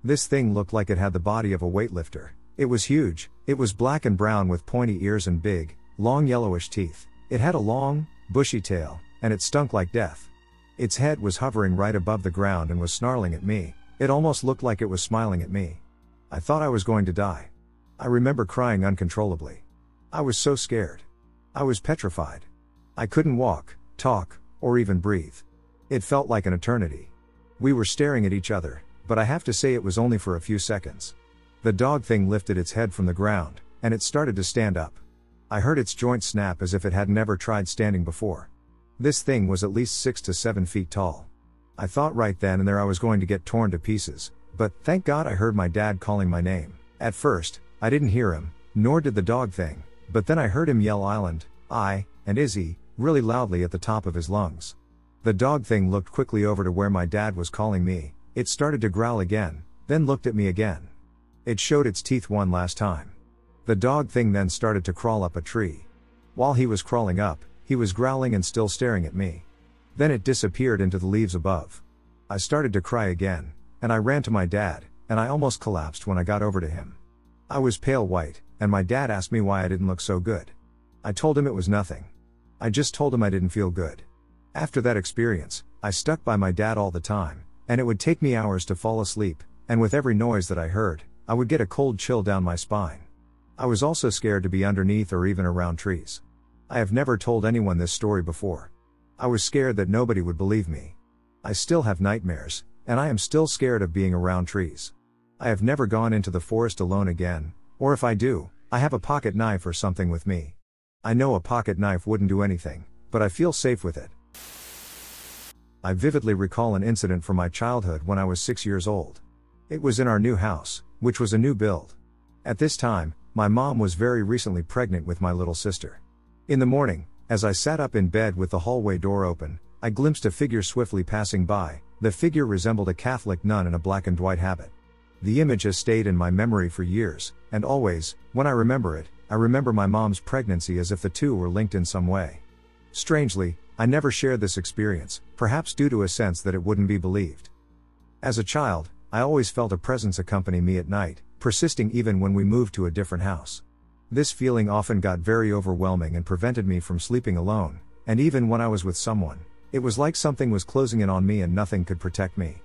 This thing looked like it had the body of a weightlifter. It was huge, it was black and brown with pointy ears and big, long yellowish teeth. It had a long, bushy tail, and it stunk like death. Its head was hovering right above the ground and was snarling at me. It almost looked like it was smiling at me. I thought I was going to die. I remember crying uncontrollably. I was so scared. I was petrified. I couldn't walk, talk, or even breathe. It felt like an eternity. We were staring at each other, but I have to say it was only for a few seconds. The dog thing lifted its head from the ground, and it started to stand up. I heard its joints snap as if it had never tried standing before. This thing was at least 6 to 7 feet tall. I thought right then and there I was going to get torn to pieces, but thank God I heard my dad calling my name. At first, I didn't hear him, nor did the dog thing, but then I heard him yell Island, I, and Izzy, really loudly at the top of his lungs. The dog thing looked quickly over to where my dad was calling me. It started to growl again, then looked at me again. It showed its teeth one last time. The dog thing then started to crawl up a tree. While he was crawling up, he was growling and still staring at me. Then it disappeared into the leaves above. I started to cry again, and I ran to my dad, and I almost collapsed when I got over to him. I was pale white, and my dad asked me why I didn't look so good. I told him it was nothing. I just told him I didn't feel good. After that experience, I stuck by my dad all the time, and it would take me hours to fall asleep, and with every noise that I heard, I would get a cold chill down my spine. I was also scared to be underneath or even around trees. I have never told anyone this story before. I was scared that nobody would believe me. I still have nightmares, and I am still scared of being around trees. I have never gone into the forest alone again, or if I do, I have a pocket knife or something with me. I know a pocket knife wouldn't do anything, but I feel safe with it. I vividly recall an incident from my childhood when I was 6 years old. It was in our new house, which was a new build. At this time, my mom was very recently pregnant with my little sister. In the morning, as I sat up in bed with the hallway door open, I glimpsed a figure swiftly passing by. The figure resembled a Catholic nun in a black and white habit. The image has stayed in my memory for years, and always, when I remember it, I remember my mom's pregnancy as if the two were linked in some way. Strangely, I never shared this experience, perhaps due to a sense that it wouldn't be believed. As a child, I always felt a presence accompany me at night, persisting even when we moved to a different house. This feeling often got very overwhelming and prevented me from sleeping alone, and even when I was with someone, it was like something was closing in on me and nothing could protect me.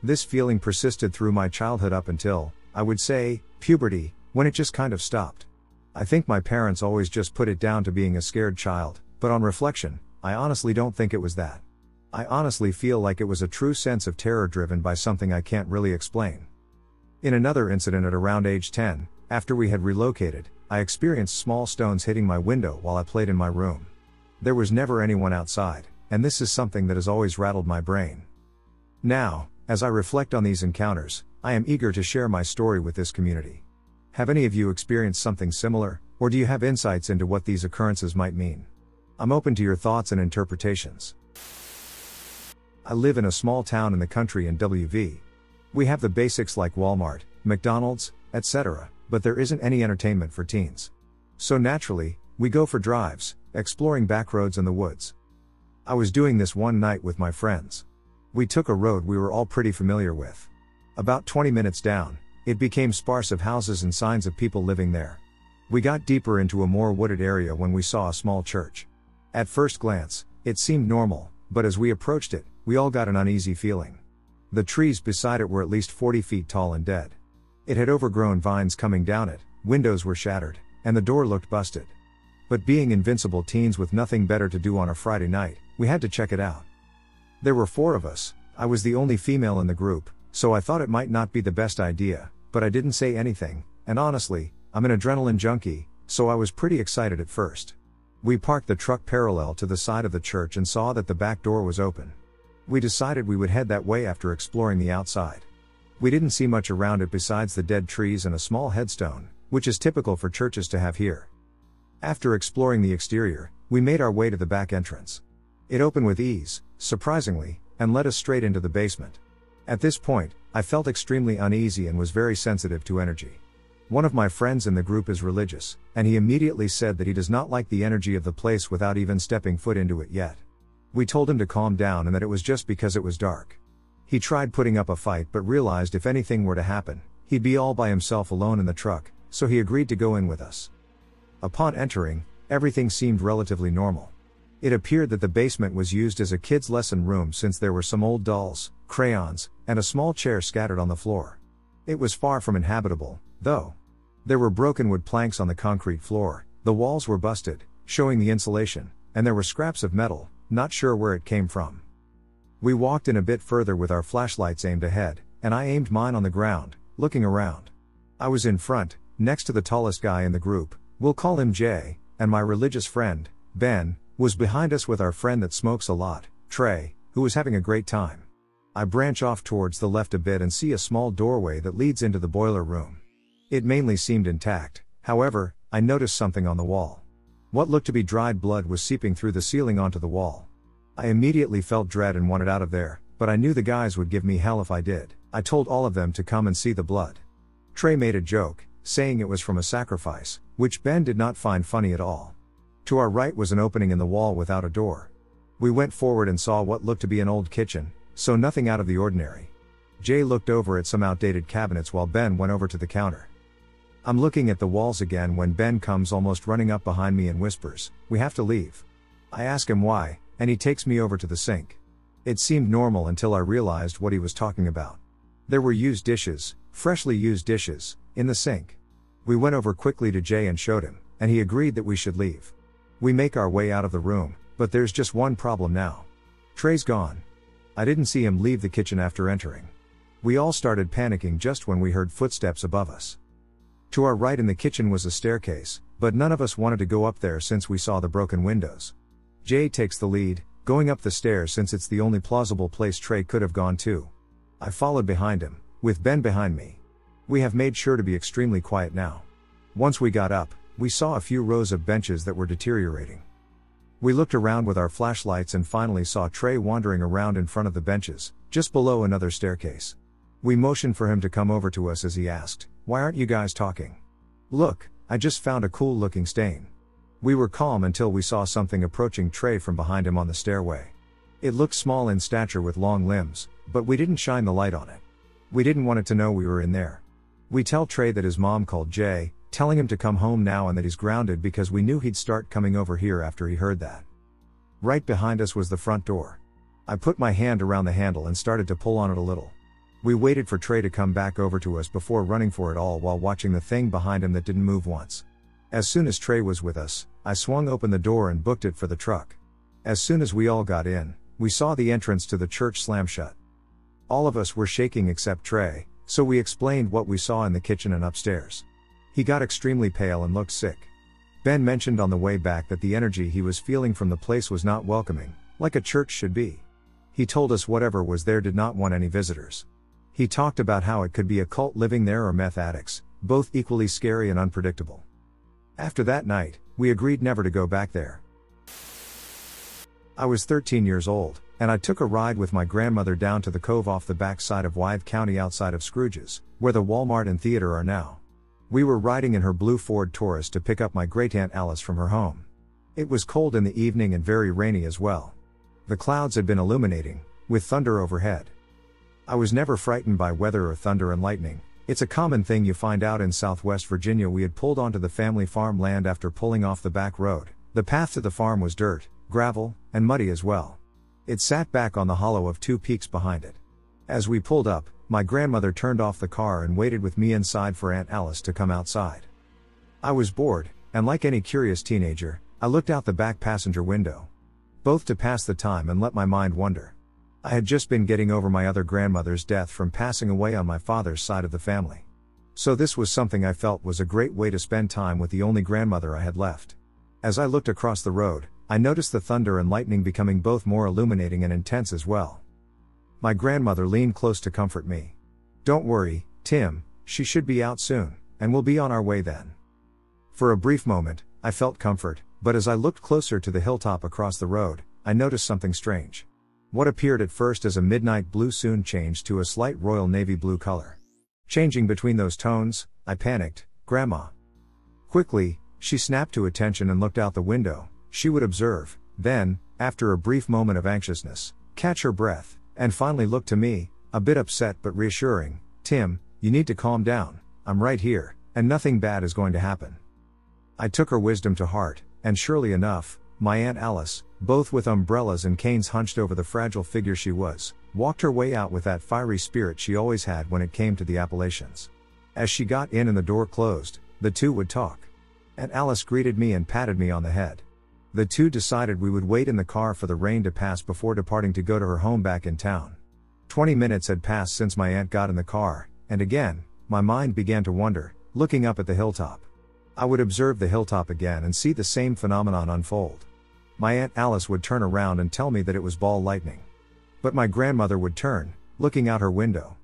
This feeling persisted through my childhood up until, I would say, puberty, when it just kind of stopped. I think my parents always just put it down to being a scared child, but on reflection, I honestly don't think it was that. I honestly feel like it was a true sense of terror driven by something I can't really explain. In another incident at around age 10, after we had relocated, I experienced small stones hitting my window while I played in my room. There was never anyone outside, and this is something that has always rattled my brain. Now, as I reflect on these encounters, I am eager to share my story with this community. Have any of you experienced something similar, or do you have insights into what these occurrences might mean? I'm open to your thoughts and interpretations. I live in a small town in the country in WV. We have the basics like Walmart, McDonald's, etc., but there isn't any entertainment for teens. So naturally, we go for drives, exploring back roads in the woods. I was doing this one night with my friends. We took a road we were all pretty familiar with. About 20 minutes down, it became sparse of houses and signs of people living there. We got deeper into a more wooded area when we saw a small church. At first glance, it seemed normal, but as we approached it, we all got an uneasy feeling. The trees beside it were at least 40 feet tall and dead. It had overgrown vines coming down it, windows were shattered, and the door looked busted. But being invincible teens with nothing better to do on a Friday night, we had to check it out. There were 4 of us. I was the only female in the group, so I thought it might not be the best idea, but I didn't say anything, and honestly, I'm an adrenaline junkie, so I was pretty excited at first. We parked the truck parallel to the side of the church and saw that the back door was open. We decided we would head that way after exploring the outside. We didn't see much around it besides the dead trees and a small headstone, which is typical for churches to have here. After exploring the exterior, we made our way to the back entrance. It opened with ease, surprisingly, and led us straight into the basement. At this point, I felt extremely uneasy and was very sensitive to energy. One of my friends in the group is religious, and he immediately said that he does not like the energy of the place without even stepping foot into it yet. We told him to calm down and that it was just because it was dark. He tried putting up a fight but realized if anything were to happen, he'd be all by himself alone in the truck, so he agreed to go in with us. Upon entering, everything seemed relatively normal. It appeared that the basement was used as a kids' lesson room since there were some old dolls, crayons, and a small chair scattered on the floor. It was far from inhabitable, though. There were broken wood planks on the concrete floor, the walls were busted, showing the insulation, and there were scraps of metal, not sure where it came from. We walked in a bit further with our flashlights aimed ahead, and I aimed mine on the ground, looking around. I was in front, next to the tallest guy in the group, we'll call him Jay, and my religious friend, Ben, was behind us with our friend that smokes a lot, Trey, who was having a great time. I branch off towards the left a bit and see a small doorway that leads into the boiler room. It mainly seemed intact, however, I noticed something on the wall. What looked to be dried blood was seeping through the ceiling onto the wall. I immediately felt dread and wanted out of there, but I knew the guys would give me hell if I did. I told all of them to come and see the blood. Trey made a joke, saying it was from a sacrifice, which Ben did not find funny at all. To our right was an opening in the wall without a door. We went forward and saw what looked to be an old kitchen, so nothing out of the ordinary. Jay looked over at some outdated cabinets while Ben went over to the counter. I'm looking at the walls again when Ben comes almost running up behind me and whispers, "We have to leave." I ask him why, and he takes me over to the sink. It seemed normal until I realized what he was talking about. There were used dishes, freshly used dishes, in the sink. We went over quickly to Jay and showed him, and he agreed that we should leave. We make our way out of the room, but there's just one problem now. Trey's gone. I didn't see him leave the kitchen after entering. We all started panicking just when we heard footsteps above us. To our right in the kitchen was a staircase, but none of us wanted to go up there since we saw the broken windows. Jay takes the lead, going up the stairs since it's the only plausible place Trey could have gone to. I followed behind him, with Ben behind me. We have made sure to be extremely quiet now. Once we got up, we saw a few rows of benches that were deteriorating. We looked around with our flashlights and finally saw Trey wandering around in front of the benches, just below another staircase. We motioned for him to come over to us as he asked, "Why aren't you guys talking? Look, I just found a cool looking stain." We were calm until we saw something approaching Trey from behind him on the stairway. It looked small in stature with long limbs, but we didn't shine the light on it. We didn't want it to know we were in there. We tell Trey that his mom called Jay, telling him to come home now and that he's grounded because we knew he'd start coming over here after he heard that. Right behind us was the front door. I put my hand around the handle and started to pull on it a little. We waited for Trey to come back over to us before running for it all while watching the thing behind him that didn't move once. As soon as Trey was with us, I swung open the door and booked it for the truck. As soon as we all got in, we saw the entrance to the church slam shut. All of us were shaking except Trey, so we explained what we saw in the kitchen and upstairs. He got extremely pale and looked sick. Ben mentioned on the way back that the energy he was feeling from the place was not welcoming, Like a church should be. He told us whatever was there did not want any visitors. He talked about how it could be a cult living there or meth addicts, both equally scary and unpredictable. After that night, we agreed never to go back there. I was 13 years old, and I took a ride with my grandmother down to the cove off the back side of Wythe County outside of Scrooge's, where the Walmart and theater are now. We were riding in her blue Ford Taurus to pick up my great-aunt Alice from her home. It was cold in the evening and very rainy as well. The clouds had been illuminating, with thunder overhead. I was never frightened by weather or thunder and lightning. It's a common thing you find out in Southwest Virginia. We had pulled onto the family farm land after pulling off the back road. The path to the farm was dirt, gravel, and muddy as well. It sat back on the hollow of two peaks behind it. As we pulled up, my grandmother turned off the car and waited with me inside for Aunt Alice to come outside. I was bored, and like any curious teenager, I looked out the back passenger window. Both to pass the time and let my mind wander. I had just been getting over my other grandmother's death from passing away on my father's side of the family. So this was something I felt was a great way to spend time with the only grandmother I had left. As I looked across the road, I noticed the thunder and lightning becoming both more illuminating and intense as well. My grandmother leaned close to comfort me. "Don't worry, Tim, she should be out soon, and we'll be on our way then." For a brief moment, I felt comfort, but as I looked closer to the hilltop across the road, I noticed something strange. What appeared at first as a midnight blue soon changed to a slight royal navy blue color. Changing between those tones, I panicked, "Grandma." Quickly, she snapped to attention and looked out the window. She would observe, then, after a brief moment of anxiousness, catch her breath, and finally look to me, a bit upset but reassuring. "Tim, you need to calm down, I'm right here, and nothing bad is going to happen." I took her wisdom to heart, and surely enough, my Aunt Alice, both with umbrellas and canes hunched over the fragile figure she was, walked her way out with that fiery spirit she always had when it came to the Appalachians. As she got in and the door closed, the two would talk. Aunt Alice greeted me and patted me on the head. The two decided we would wait in the car for the rain to pass before departing to go to her home back in town. 20 minutes had passed since my aunt got in the car, and again, my mind began to wander, looking up at the hilltop. I would observe the hilltop again and see the same phenomenon unfold. My Aunt Alice would turn around and tell me that it was ball lightning. But my grandmother would turn, looking out her window.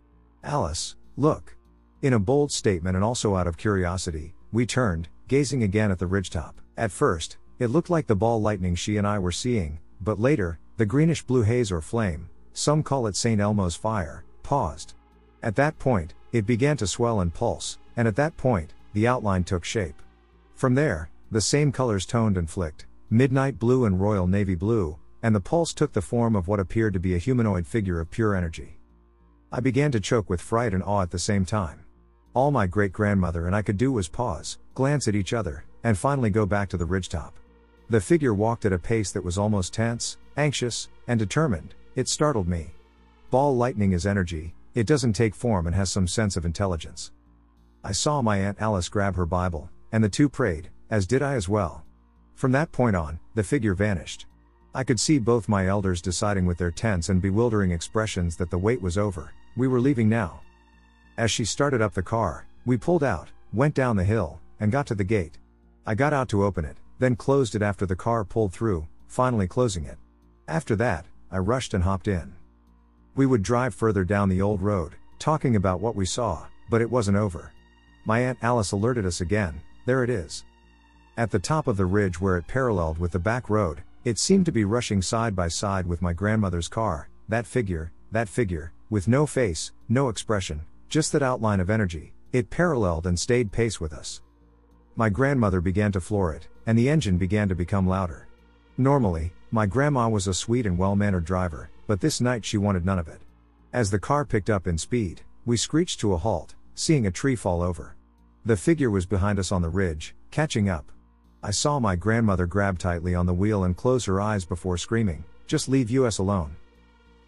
"Alice, look." In a bold statement and also out of curiosity, we turned, gazing again at the ridgetop. At first, it looked like the ball lightning she and I were seeing, but later, the greenish-blue haze or flame, some call it St. Elmo's fire, paused. At that point, it began to swell and pulse, and at that point, the outline took shape. From there, the same colors toned and flicked, midnight blue and royal navy blue, and the pulse took the form of what appeared to be a humanoid figure of pure energy. I began to choke with fright and awe at the same time. All my great-grandmother and I could do was pause, glance at each other, and finally go back to the ridgetop. The figure walked at a pace that was almost tense, anxious, and determined. It startled me. Ball lightning is energy, it doesn't take form and has some sense of intelligence. I saw my Aunt Alice grab her Bible, and the two prayed, as did I as well. From that point on, the figure vanished. I could see both my elders deciding with their tense and bewildering expressions that the wait was over, we were leaving now. As she started up the car, we pulled out, went down the hill, and got to the gate. I got out to open it, then closed it after the car pulled through, finally closing it. After that, I rushed and hopped in. We would drive further down the old road, talking about what we saw, but it wasn't over. My Aunt Alice alerted us again, "There it is." At the top of the ridge where it paralleled with the back road, it seemed to be rushing side by side with my grandmother's car, that figure, with no face, no expression, just that outline of energy. It paralleled and stayed pace with us. My grandmother began to floor it, and the engine began to become louder. Normally, my grandma was a sweet and well-mannered driver, but this night she wanted none of it. As the car picked up in speed, we screeched to a halt, seeing a tree fall over. The figure was behind us on the ridge, catching up. I saw my grandmother grab tightly on the wheel and close her eyes before screaming, "Just leave us alone."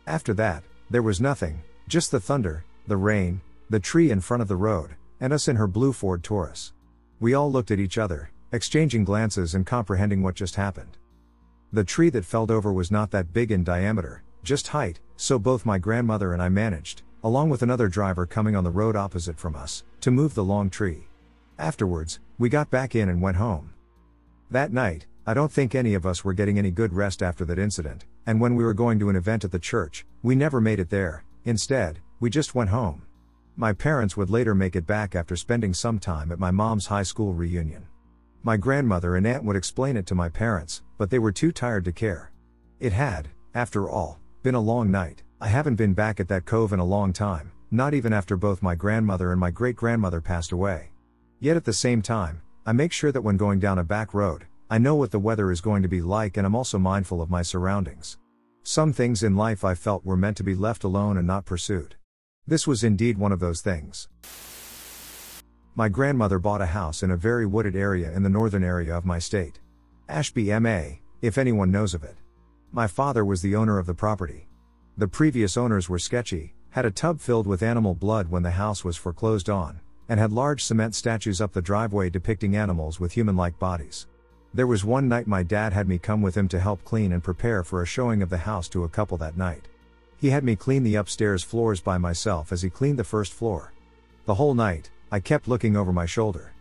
After that, there was nothing, just the thunder, the rain, the tree in front of the road, and us in her blue Ford Taurus. We all looked at each other, exchanging glances and comprehending what just happened. The tree that fell over was not that big in diameter, just height, so both my grandmother and I managed, along with another driver coming on the road opposite from us, to move the long tree. Afterwards, we got back in and went home. That night, I don't think any of us were getting any good rest after that incident, and when we were going to an event at the church, we never made it there. Instead, we just went home. My parents would later make it back after spending some time at my mom's high school reunion. My grandmother and aunt would explain it to my parents, but they were too tired to care. It had, after all, been a long night. I haven't been back at that cove in a long time, not even after both my grandmother and my great-grandmother passed away. Yet at the same time, I make sure that when going down a back road, I know what the weather is going to be like, and I'm also mindful of my surroundings. Some things in life I felt were meant to be left alone and not pursued. This was indeed one of those things. My grandmother bought a house in a very wooded area in the northern area of my state. Ashby, MA, if anyone knows of it. My father was the owner of the property. The previous owners were sketchy, had a tub filled with animal blood when the house was foreclosed on, and had large cement statues up the driveway depicting animals with human-like bodies. There was one night my dad had me come with him to help clean and prepare for a showing of the house to a couple that night. He had me clean the upstairs floors by myself as he cleaned the first floor. The whole night, I kept looking over my shoulder.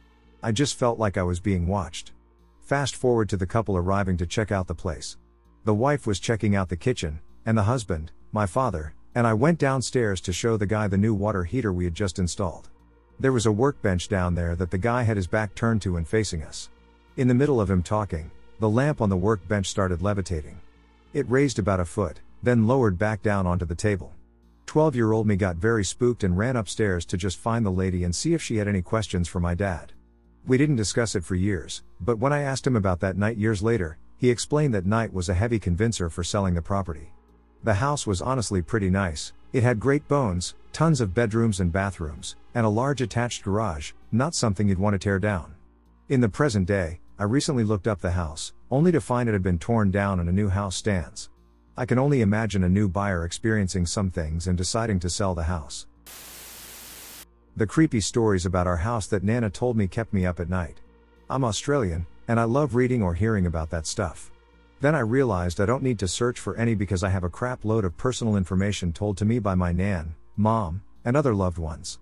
I just felt like I was being watched. Fast forward to the couple arriving to check out the place. The wife was checking out the kitchen, and the husband, my father, and I went downstairs to show the guy the new water heater we had just installed. There was a workbench down there that the guy had his back turned to and facing us. In the middle of him talking, the lamp on the workbench started levitating. It raised about a foot, then lowered back down onto the table. 12-year-old me got very spooked and ran upstairs to just find the lady and see if she had any questions for my dad. We didn't discuss it for years, but when I asked him about that night years later, he explained that night was a heavy convincer for selling the property. The house was honestly pretty nice. It had great bones, tons of bedrooms and bathrooms, and a large attached garage, not something you'd want to tear down. In the present day, I recently looked up the house, only to find it had been torn down and a new house stands. I can only imagine a new buyer experiencing some things and deciding to sell the house. The creepy stories about our house that Nana told me kept me up at night. I'm Australian, and I love reading or hearing about that stuff. Then I realized I don't need to search for any because I have a crap load of personal information told to me by my nan, mom, and other loved ones.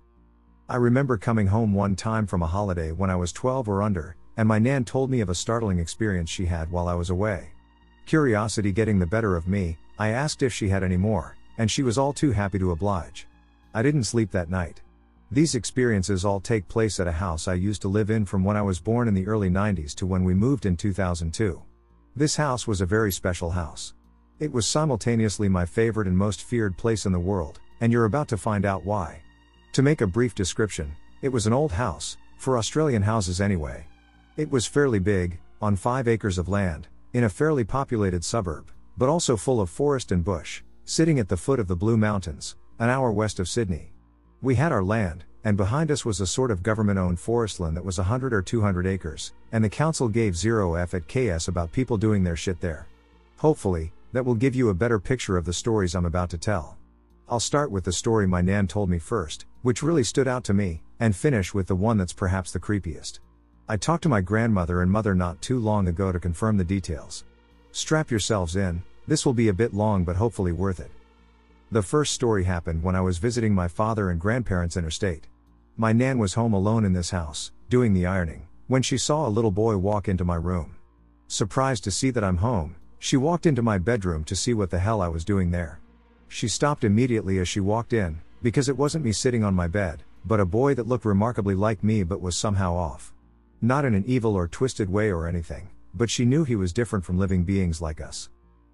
I remember coming home one time from a holiday when I was 12 or under, and my nan told me of a startling experience she had while I was away. Curiosity getting the better of me, I asked if she had any more, and she was all too happy to oblige. I didn't sleep that night. These experiences all take place at a house I used to live in from when I was born in the early 90s to when we moved in 2002. This house was a very special house. It was simultaneously my favorite and most feared place in the world, and you're about to find out why. To make a brief description, it was an old house, for Australian houses anyway. It was fairly big, on 5 acres of land, in a fairly populated suburb, but also full of forest and bush, sitting at the foot of the Blue Mountains, an hour west of Sydney. We had our land, and behind us was a sort of government-owned forestland that was 100 or 200 acres, and the council gave 0 at KS about people doing their shit there. Hopefully, that will give you a better picture of the stories I'm about to tell. I'll start with the story my nan told me first, which really stood out to me, and finish with the one that's perhaps the creepiest. I talked to my grandmother and mother not too long ago to confirm the details. Strap yourselves in, this will be a bit long but hopefully worth it. The first story happened when I was visiting my father and grandparents interstate. My nan was home alone in this house, doing the ironing, when she saw a little boy walk into my room. Surprised to see that I'm home, she walked into my bedroom to see what the hell I was doing there. She stopped immediately as she walked in, because it wasn't me sitting on my bed, but a boy that looked remarkably like me but was somehow off. Not in an evil or twisted way or anything, but she knew he was different from living beings like us.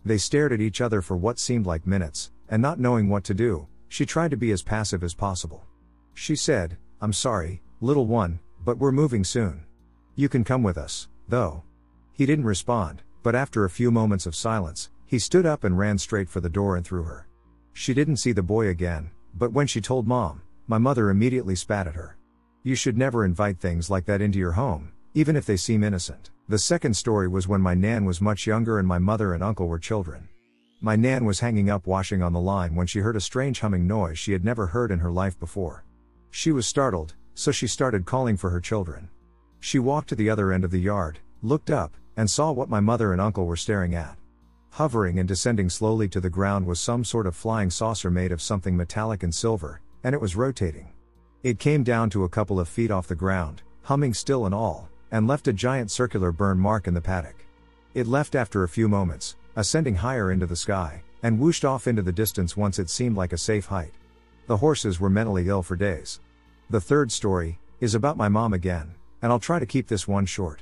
They stared at each other for what seemed like minutes, and not knowing what to do, she tried to be as passive as possible. She said, "I'm sorry, little one, but we're moving soon. You can come with us, though." He didn't respond, but after a few moments of silence, he stood up and ran straight for the door and through her. She didn't see the boy again, but when she told Mom, my mother immediately spat at her. You should never invite things like that into your home, even if they seem innocent. The second story was when my nan was much younger and my mother and uncle were children. My nan was hanging up washing on the line when she heard a strange humming noise she had never heard in her life before. She was startled, so she started calling for her children. She walked to the other end of the yard, looked up, and saw what my mother and uncle were staring at. Hovering and descending slowly to the ground was some sort of flying saucer made of something metallic and silver, and it was rotating. It came down to a couple of feet off the ground, humming still and all, and left a giant circular burn mark in the paddock. It left after a few moments, ascending higher into the sky, and whooshed off into the distance once it seemed like a safe height. The horses were mentally ill for days. The third story is about my mom again, and I'll try to keep this one short.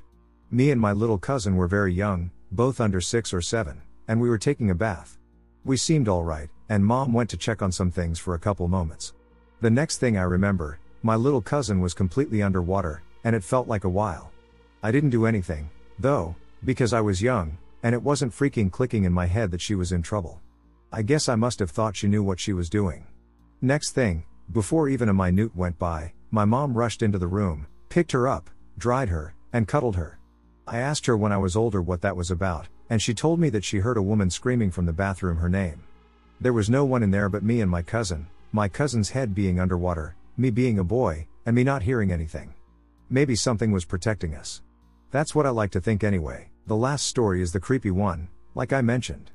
Me and my little cousin were very young, both under 6 or 7, and we were taking a bath. We seemed alright, and Mom went to check on some things for a couple moments. The next thing I remember, my little cousin was completely underwater, and it felt like a while. I didn't do anything, though, because I was young, and it wasn't freaking clicking in my head that she was in trouble. I guess I must have thought she knew what she was doing. Next thing, before even a minute went by, my mom rushed into the room, picked her up, dried her, and cuddled her. I asked her when I was older what that was about, and she told me that she heard a woman screaming from the bathroom her name. There was no one in there but me and my cousin's head being underwater, me being a boy, and me not hearing anything. Maybe something was protecting us. That's what I like to think anyway. The last story is the creepy one, like I mentioned.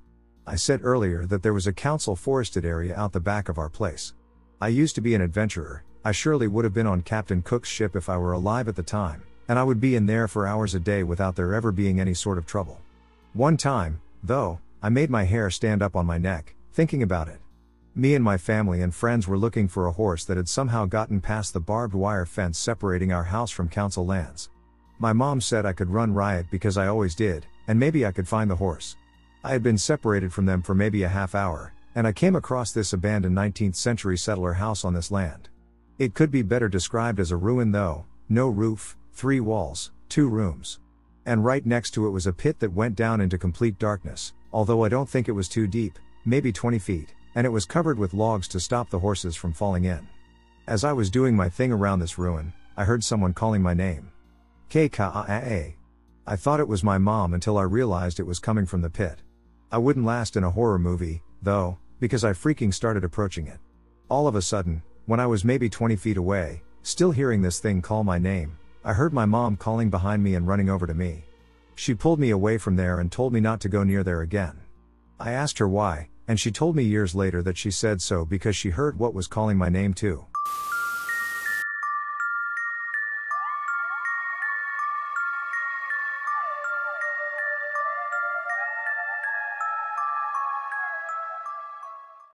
I said earlier that there was a council forested area out the back of our place. I used to be an adventurer. I surely would have been on Captain Cook's ship if I were alive at the time, and I would be in there for hours a day without there ever being any sort of trouble. One time, though, I made my hair stand up on my neck, thinking about it. Me and my family and friends were looking for a horse that had somehow gotten past the barbed wire fence separating our house from council lands. My mom said I could run riot because I always did, and maybe I could find the horse. I had been separated from them for maybe a half hour, and I came across this abandoned 19th century settler house on this land. It could be better described as a ruin though, no roof, 3 walls, 2 rooms. And right next to it was a pit that went down into complete darkness, although I don't think it was too deep, maybe 20 feet, and it was covered with logs to stop the horses from falling in. As I was doing my thing around this ruin, I heard someone calling my name. K-K-A-A. I thought it was my mom until I realized it was coming from the pit. I wouldn't last in a horror movie, though, because I freaking started approaching it. All of a sudden, when I was maybe 20 feet away, still hearing this thing call my name, I heard my mom calling behind me and running over to me. She pulled me away from there and told me not to go near there again. I asked her why, and she told me years later that she said so because she heard what was calling my name too.